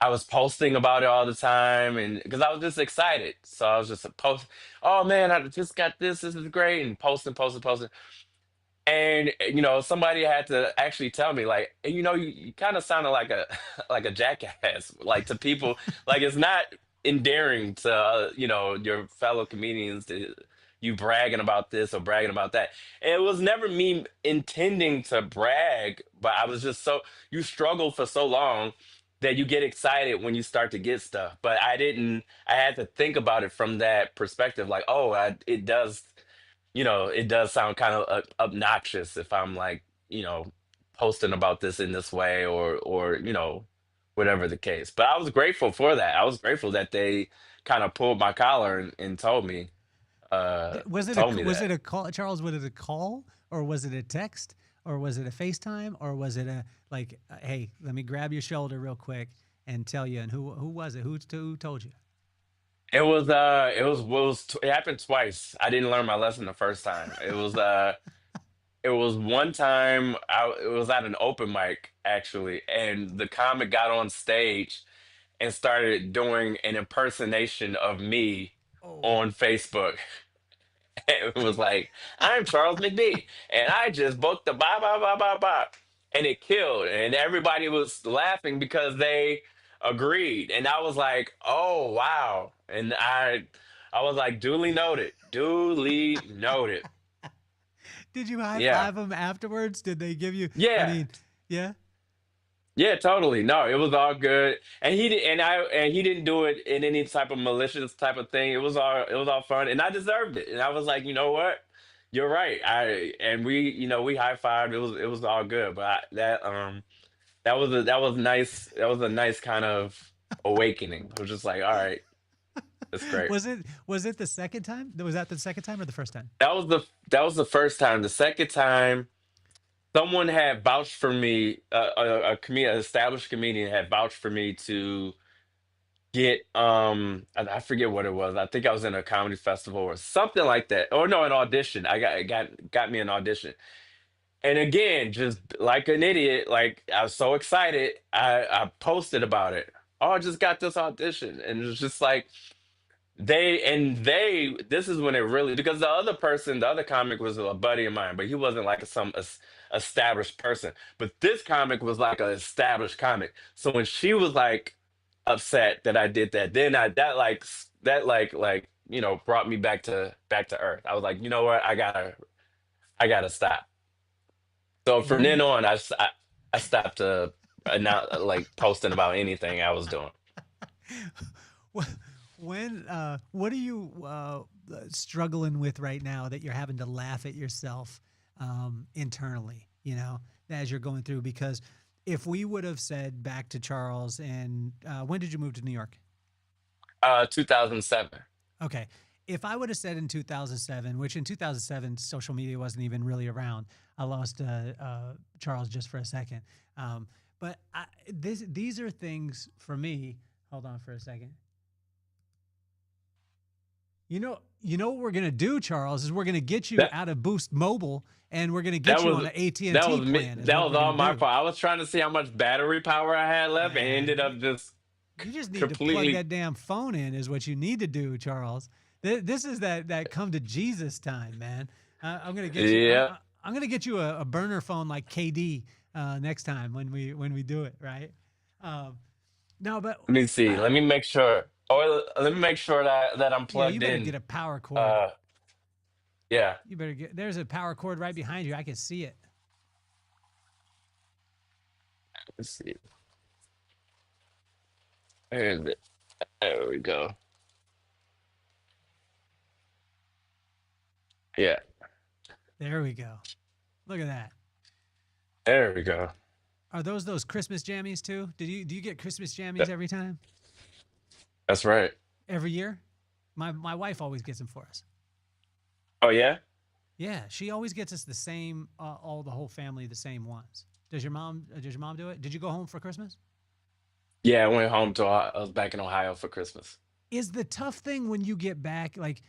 I was posting about it all the time, and because I was just excited, so I was just a post. Oh man, I just got this. This is great, and posting, posting, posting. And somebody had to actually tell me, like, "Hey, you kind of sounded like a like a jackass, like to people. Like it's not endearing to your fellow comedians to you bragging about this or bragging about that. And it was never me intending to brag, but I was just so you struggle for so long that you get excited when you start to get stuff. But I didn't. I had to think about it from that perspective, like, oh, it does it does sound kind of obnoxious if I'm like, posting about this in this way or whatever the case. But I was grateful for that. I was grateful that they kind of pulled my collar and uh told me Was that. it a call, Charles? Was it a call, or was it a text, or was it a FaceTime, or was it a like, hey, let me grab your shoulder real quick and tell you? And who was it? Who told you? It happened twice. I didn't learn my lesson the first time. It was one time it was at an open mic actually, and the comic got on stage and started doing an impersonation of me Oh, on Facebook. It was like, I'm Charles Mcbee, and I just booked the blah blah blah blah blah, and it killed, and everybody was laughing because they agreed, and I was like, oh wow, and I was like, duly noted. did you high Yeah, five him afterwards? Did they give you? I yeah. mean, yeah. Yeah, totally. No, it was all good. And he didn't do it in any type of malicious type of thing. It was all fun and I deserved it. And I was like, you know what? You're right. We high-fived. It was all good. But that was nice. That was a nice kind of awakening. It was just like, all right, that's great. Was it the second time? Was that the second time or the first time? That was the first time. The second time someone had vouched for me, an established comedian had vouched for me to get I forget what it was. I think I was in a comedy festival or something like that. Or no, an audition. I got me an audition. And again, just like an idiot, like I was so excited, I posted about it. Oh, I just got this audition. And it was just like this is when it really, because the other comic was a buddy of mine, but he wasn't like some established person. But this comic was like an established comic. So when she was like upset that I did that, then that brought me back to earth. I was like, you know what, I gotta stop. So from then You on, I stopped not like posting about anything I was doing. what are you struggling with right now that you're having to laugh at yourself internally? As you're going through, because if we would have said back to Charles, and when did you move to New York? 2007. Okay. If I would have said in 2007, which in 2007 social media wasn't even really around, I lost Charles just for a second. But these are things for me. Hold on for a second. You know what we're gonna do, Charles, is we're gonna get you That out of Boost Mobile, and we're gonna that get you on was an AT and that T was me. plan. Is That what was we're gonna all my do. fault. I was trying to see how much battery power I had left, and ended Man, up just you just need to plug completely. that damn phone in. Is what you need to do, Charles. This is that come to Jesus time, man. I'm gonna get you. Yeah. I'm gonna get you a burner phone like KD next time when we do it, right? Um, no, but Let me see. uh, Let me make sure. Or let me make sure that I'm yeah, you plugged better get in. a power cord. Uh, yeah. You better get. There's a power cord right behind you. I can see it. Let's see. There there we go. Yeah. There we go. Look at that. There we go. Are those Christmas jammies too? Do you get Christmas jammies That- every time? That's right. Every year? My wife always gets them for us. Oh yeah. Yeah, she always gets us the same, all the whole family the same ones. Does your mom do it? Did you go home for Christmas? Yeah, I went home to I was back in Ohio for Christmas. Is the tough thing when you get back, like,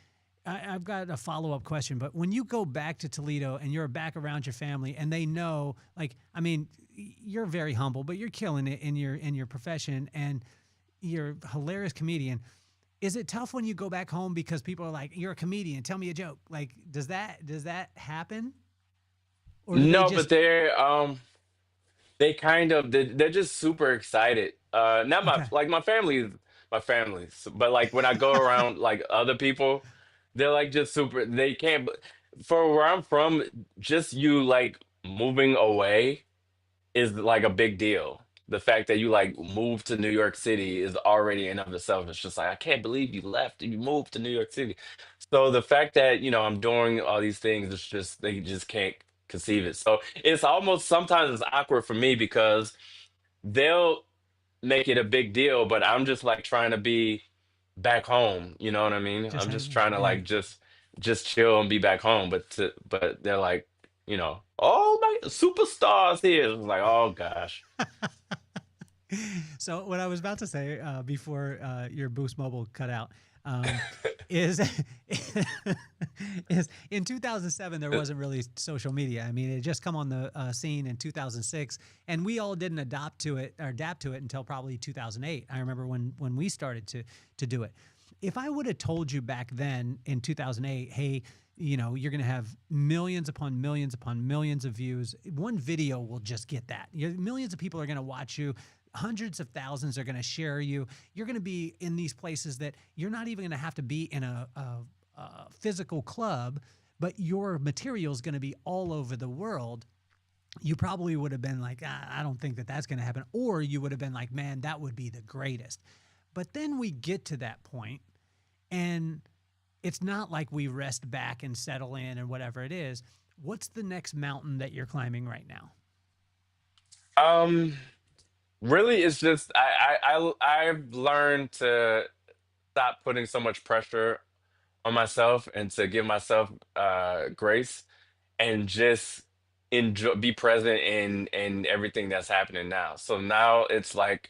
I've got a follow up question, but when you go back to Toledo and you're back around your family and they know, like, I mean, you're very humble, but you're killing it in your profession and you're a hilarious comedian. Is it tough when you go back home because people are like, "You're a comedian, tell me a joke"? Like, does that happen, or do they No, but just they kind of they're just super excited. Not my okay? like my family, but like when I go around like other people, they're like just super. They can't. For where I'm from, just you like moving away is like a big deal. The fact that you like moved to New York City is already in of itself. It's just like I can't believe you left. You moved to New York City. So the fact that I'm doing all these things, it's just they just can't conceive it. So it's almost sometimes it's awkward for me because they'll make it a big deal, but I'm just like trying to be back home. You know what I mean? Just I'm just having trying to yeah. like just chill and be back home. But they're like, oh my superstars here. It's like, oh gosh. So what I was about to say before your Boost Mobile cut out is is in 2007 there wasn't really social media. I mean, it had just come on the scene in 2006, and we all didn't adapt to it until probably 2008. I remember when we started to do it. If I would have told you back then in 2008, hey, you're going to have millions upon millions upon millions of views. One video will just get that. Millions of people are going to watch you. Hundreds of thousands are going to share you. You're going to be in these places that you're not even going to have to be in a physical club, but your material is going to be all over the world. You probably would have been like, I don't think that that's going to happen. Or you would have been like, man, that would be the greatest. But then we get to that point, and it's not like we rest back and settle in and whatever it is. What's the next mountain that you're climbing right now? Um, Really, it's just I've learned to stop putting so much pressure on myself and to give myself grace and just enjoy be present in everything that's happening now. So now it's like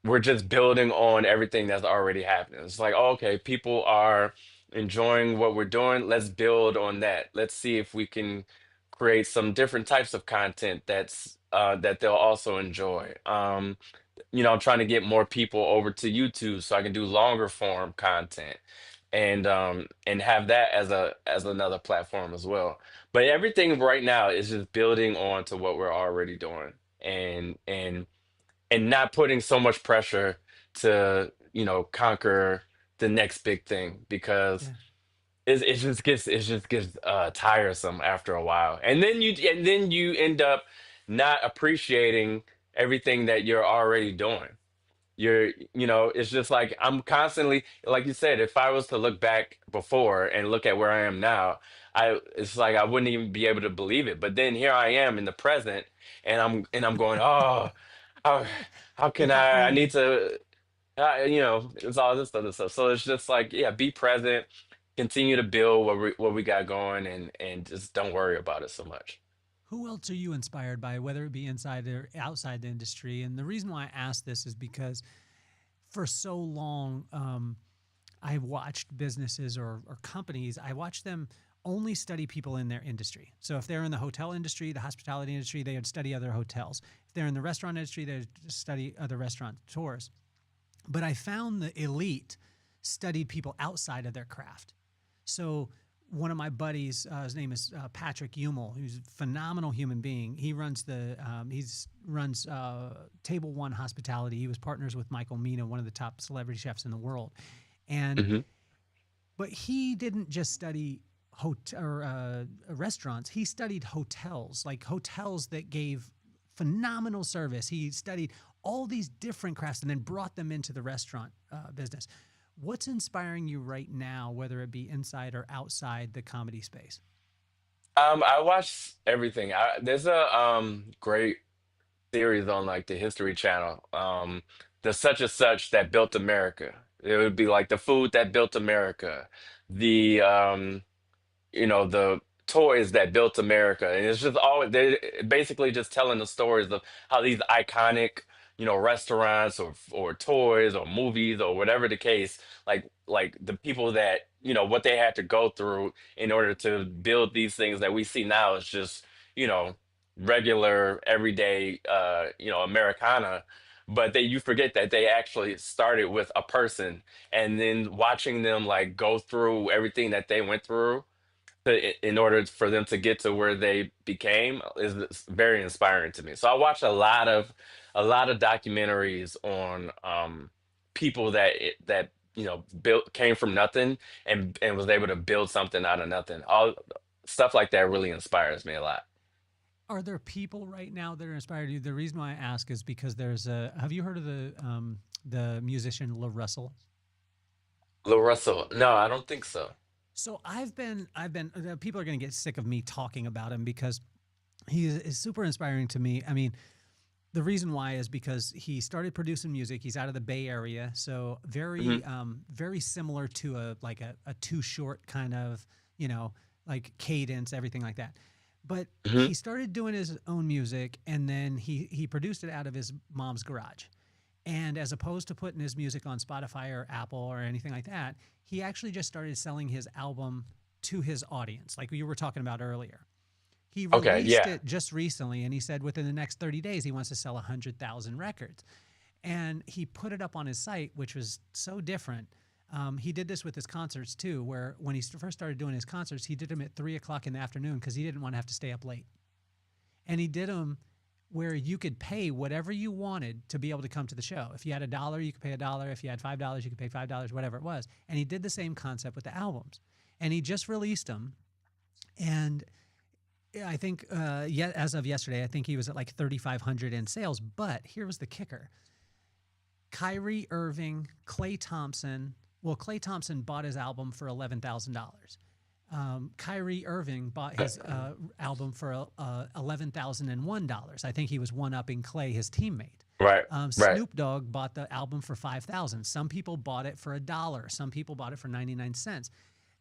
we're just building on everything that's already happening. It's like, oh, okay, people are enjoying what we're doing. Let's build on that. Let's see if we can create some different types of content that they'll also enjoy. I'm trying to get more people over to YouTube so I can do longer form content and have that as another platform as well. But everything right now is just building on to what we're already doing and not putting so much pressure to conquer the next big thing because Yeah. it just gets tiresome after a while and then you end up not appreciating everything that you're already doing. It's just like I'm constantly, like you said, if I was to look back before and look at where I am now, it's like I wouldn't even be able to believe it. But then here I am in the present, and I'm going, oh, how how can If I I need to, it's all this other stuff. So it's just like, yeah, be present, continue to build what we got going, and just don't worry about it so much. Who else are you inspired by, whether it be inside or outside the industry? And the reason why I ask this is because for so long, I watched businesses or companies, I watched them only study people in their industry. So if they're in the hotel industry, the hospitality industry, they would study other hotels. If they're in the restaurant industry, they would study other restaurant tours. But I found the elite studied people outside of their craft. So one of my buddies, his name is Patrick Umel, who's a phenomenal human being. He's runs Table One Hospitality. He was partners with Michael Mina, one of the top celebrity chefs in the world, and Hmm. but he didn't just study restaurants. He studied hotels, like hotels that gave phenomenal service. He studied all these different crafts and then brought them into the restaurant business. What's inspiring you right now, whether it be inside or outside the comedy space? I watch everything. There's a great series on like the History Channel. The such and such that built America. It would be like the food that built America. The the toys that built America. And it's just always they're basically just telling the stories of how these iconic, restaurants or toys or movies or whatever the case, like the people that, what they had to go through in order to build these things that we see now is just, you know, regular everyday Americana. But you forget that they actually started with a person, and then watching them like go through everything that they went through in order for them to get to where they became is very inspiring to me. So I watch a lot of documentaries on people that built came from nothing and was able to build something out of nothing. All stuff like that really inspires me a lot. Are there people right now that are inspired you? The reason why I ask is because there's a. Have you heard of the musician La Russell? Lil Russell, no, I don't think so. So I've been. People are going to get sick of me talking about him because is super inspiring to me. I mean, the reason why is because he started producing music. He's out of the Bay Area, so Hmm. very similar to a Too Short kind of, like cadence, everything like that. But Hmm. he started doing his own music, and then he produced it out of his mom's garage. And as opposed to putting his music on Spotify or Apple or anything like that, he actually just started selling his album to his audience, like you were talking about earlier. He Okay, released yeah, it just recently, and he said within the next 30 days, he wants to sell 100,000 records. And he put it up on his site, which was so different. He did this with his concerts too, where when he first started doing his concerts, he did them at 3 o'clock in the afternoon because he didn't want to have to stay up late. And he did them where you could pay whatever you wanted to be able to come to the show. If you had $1, you could pay $1. If you had $5, you could pay $5, whatever it was. And he did the same concept with the albums. And he just released them. And I think, yet as of yesterday, I think he was at like 3,500 in sales. But here was the kicker: Kyrie Irving, Clay Thompson. Well, Clay Thompson bought his album for $11,000. Kyrie Irving bought his album for $11,001. I think he was one upping Clay, his teammate. right, right. Snoop Dogg bought the album for 5,000. Some people bought it for $1. Some people bought it for 99 cents.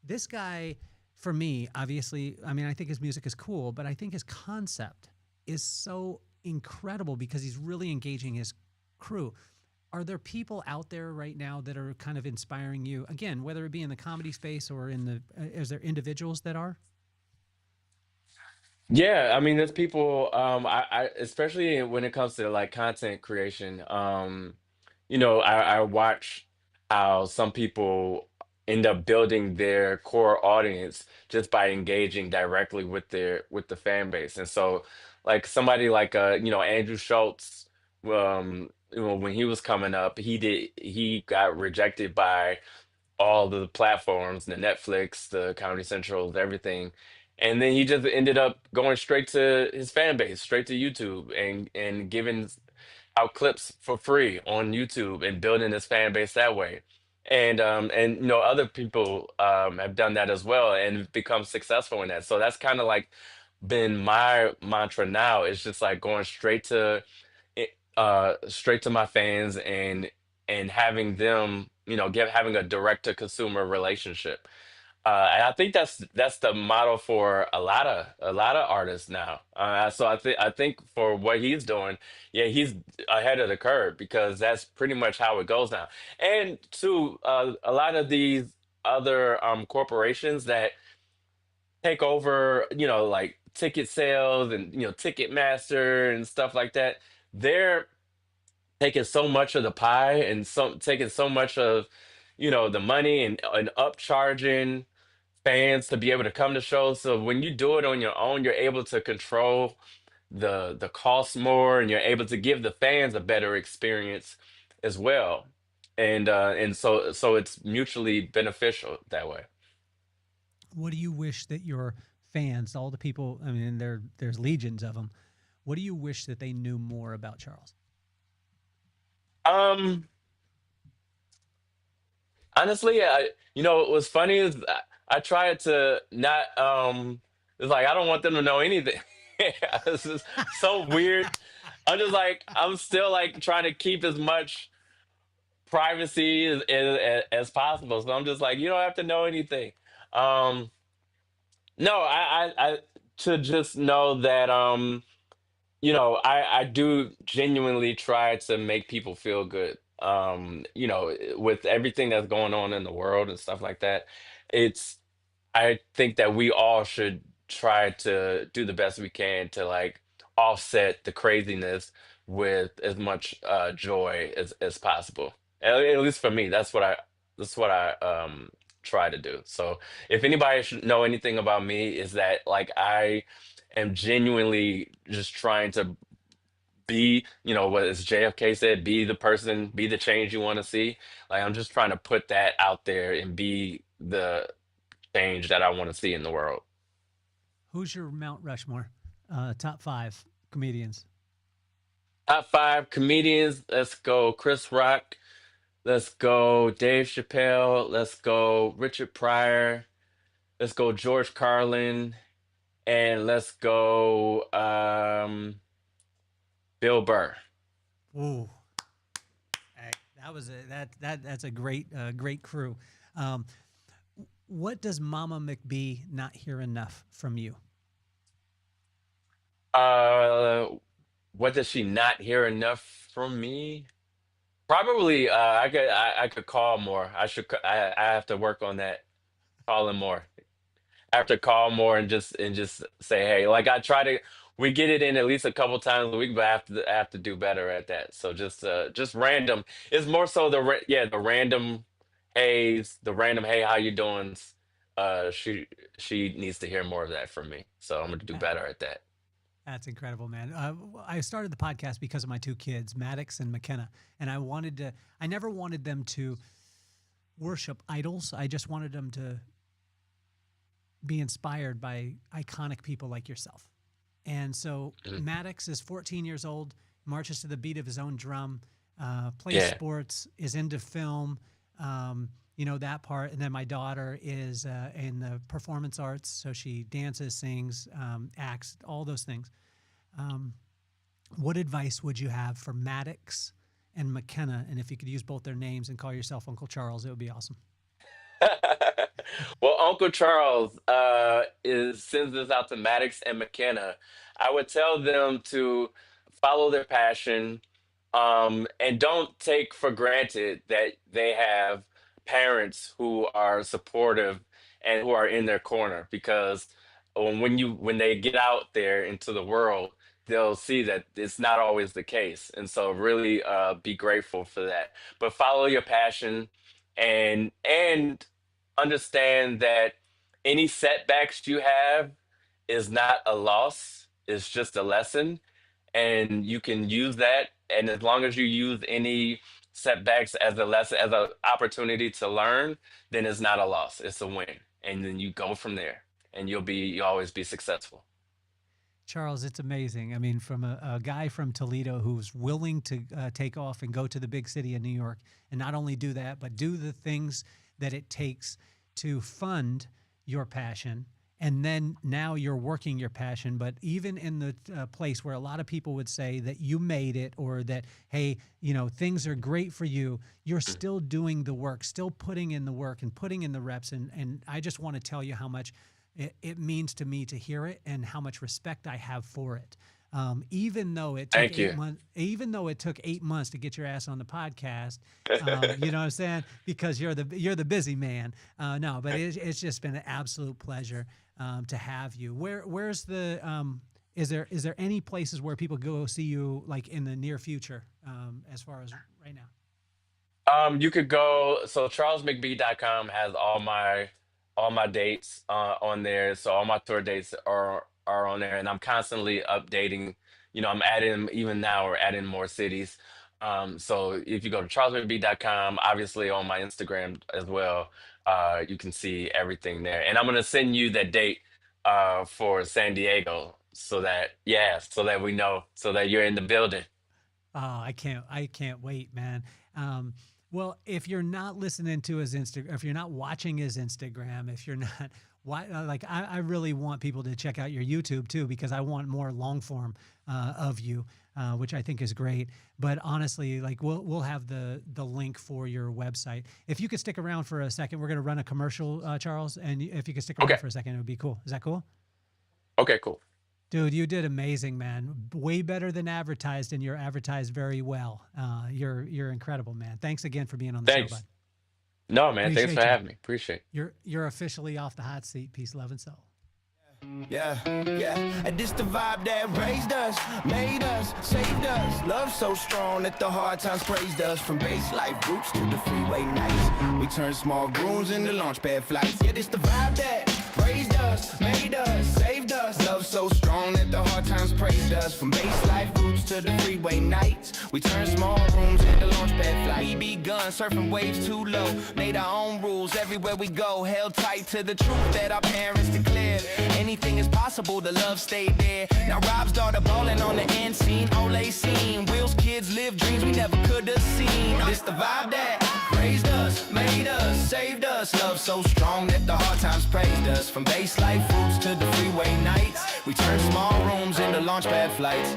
This guy, for me, obviously, I mean, I think his music is cool, but I think his concept is so incredible because he's really engaging his crew. Are there people out there right now that are kind of inspiring you? Again, whether it be in the comedy space or is there individuals that are? Yeah, I mean, there's people, I especially when it comes to like content creation, I watch how some people end up building their core audience just by engaging directly with the fan base. And so like somebody like Andrew Schultz, when he was coming up, he got rejected by all the platforms, the Netflix, the Comedy Centrals, everything. And then he just ended up going straight to his fan base, straight to YouTube and giving out clips for free on YouTube and building his fan base that way. And other people have done that as well and become successful in that. So that's kind of like been my mantra now. It's just like going straight to my fans and having them, having a direct to consumer relationship. And I think that's the model for a lot of artists now. So I think for what he's doing, yeah, he's ahead of the curve because that's pretty much how it goes now. And to a lot of these other corporations that take over, like ticket sales and Ticketmaster and stuff like that, they're taking so much of the pie and taking so much of the money and upcharging fans to be able to come to shows. So when you do it on your own, you're able to control the cost more, and you're able to give the fans a better experience as well. And so it's mutually beneficial that way. What do you wish that your fans, all the people, I mean, there's legions of them. What do you wish that they knew more about Charles? Um, Honestly, what was funny is I tried to not. It's like I don't want them to know anything. This is so weird. I'm just like, I'm still like trying to keep as much privacy as possible. So I'm just like, you don't have to know anything. Um, no, I to just know that I do genuinely try to make people feel good. With everything that's going on in the world and stuff like that, it's I think that we all should try to do the best we can to like offset the craziness with as much joy as possible. At least for me, that's what I try to do. So if anybody should know anything about me, is that like I am genuinely just trying to be, what as JFK said, be the person, be the change you want to see. Like I'm just trying to put that out there and be the change that I want to see in the world. Who's your Mount Rushmore? Top five comedians. Top five comedians. Let's go Chris Rock. Let's go Dave Chappelle. Let's go Richard Pryor. Let's go George Carlin. And let's go Bill Burr. Ooh, hey, that was that's a great crew. Um, what does Mama McBee not hear enough from you? Uh, what does she not hear enough from me? Probably, I could call more. I have to work on that, calling more. I have to call more and just say, hey, like I try to, we get it in at least a couple times a week, but I have to do better at that. So just random. It's more so the random hey, how you doing? She needs to hear more of that from me. So I'm gonna do Uh, better at that. That's incredible, man. I started the podcast because of my two kids, Maddox and McKenna, and I never wanted them to worship idols. I just wanted them to be inspired by iconic people like yourself. And so Mhm. Maddox is 14 years old, marches to the beat of his own drum, plays Yeah. sports, is into film, that part. And then my daughter is in the performance arts. So she dances, sings, acts, all those things. Um, what advice would you have for Maddox and McKenna? And if you could use both their names and call yourself Uncle Charles, it would be awesome. Well, Uncle Charles is sends this out to Maddox and McKenna. I would tell them to follow their passion, and don't take for granted that they have parents who are supportive and who are in their corner. Because when they get out there into the world, they'll see that it's not always the case. And so, really, be grateful for that. But follow your passion, and understand that any setbacks you have is not a loss, it's just a lesson. And you can use that. And as long as you use any setbacks as a lesson, as an opportunity to learn, then it's not a loss, it's a win. And then you go from there and you'll always be successful. Charles, it's amazing. I mean, from a guy from Toledo who's willing to take off and go to the big city of New York and not only do that, but do the things that it takes to fund your passion. And then now you're working your passion, but even in the place where a lot of people would say that you made it or that, hey, things are great for you, you're still doing the work, still putting in the work and putting in the reps. And I just want to tell you how much it means to me to hear it and how much respect I have for it. Even though it took Thank you. even though it took 8 months to get your ass on the podcast, you know what I'm saying? Because you're the busy man. No, but it's just been an absolute pleasure to have you. Where's the is there any places where people go see you like in the near future, as far as right now? You could go, so charlesmcbee.com has all my dates on there. So all my tour dates are on there, and I'm constantly updating. I'm adding, even now we're adding more cities. So if you go to charlesmcbee.com, obviously on my Instagram as well, you can see everything there. And I'm gonna send you that date for San Diego, so that we know, so that you're in the building. Oh, I can't wait, man. Well, if you're not listening to his Instagram, if you're not watching his Instagram, if you're not why, like, I really want people to check out your YouTube too, because I want more long form of you, which I think is great. But honestly, like, we'll have the link for your website. If you could stick around for a second, we're going to run a commercial, Charles. And if you could stick around Okay. for a second, it would be cool. Is that cool? Okay, cool. Dude, you did amazing, man. Way better than advertised, and you're advertised very well. You're incredible, man. Thanks again for being on the Thanks. show, bud. No, man. Thanks Appreciate for you. having me. Appreciate it. You're officially off the hot seat. Peace, love, and soul. Yeah, yeah, and this the vibe that raised us, made us, saved us. Love so strong that the hard times praised us. From base life roots to the freeway nights, we turn small rooms into launch pad flights. Yeah, this the vibe that raised us, made us, saved us. Love so strong that the hard times praised us. From base life roots to the freeway nights, we turn small rooms into launch pad flights. We begun surfing waves too low, made our own rules everywhere we go. Held tight to the truth that our parents declared. Anything is possible, the love stayed there. Now Rob's daughter ballin' on the end scene. Ole scene, Will's kids live dreams we never could have seen. This the vibe that raised us, made us, saved us. Love so strong that the hard times praised us. From base life roots to the freeway nights, we turn small rooms into launch pad flights.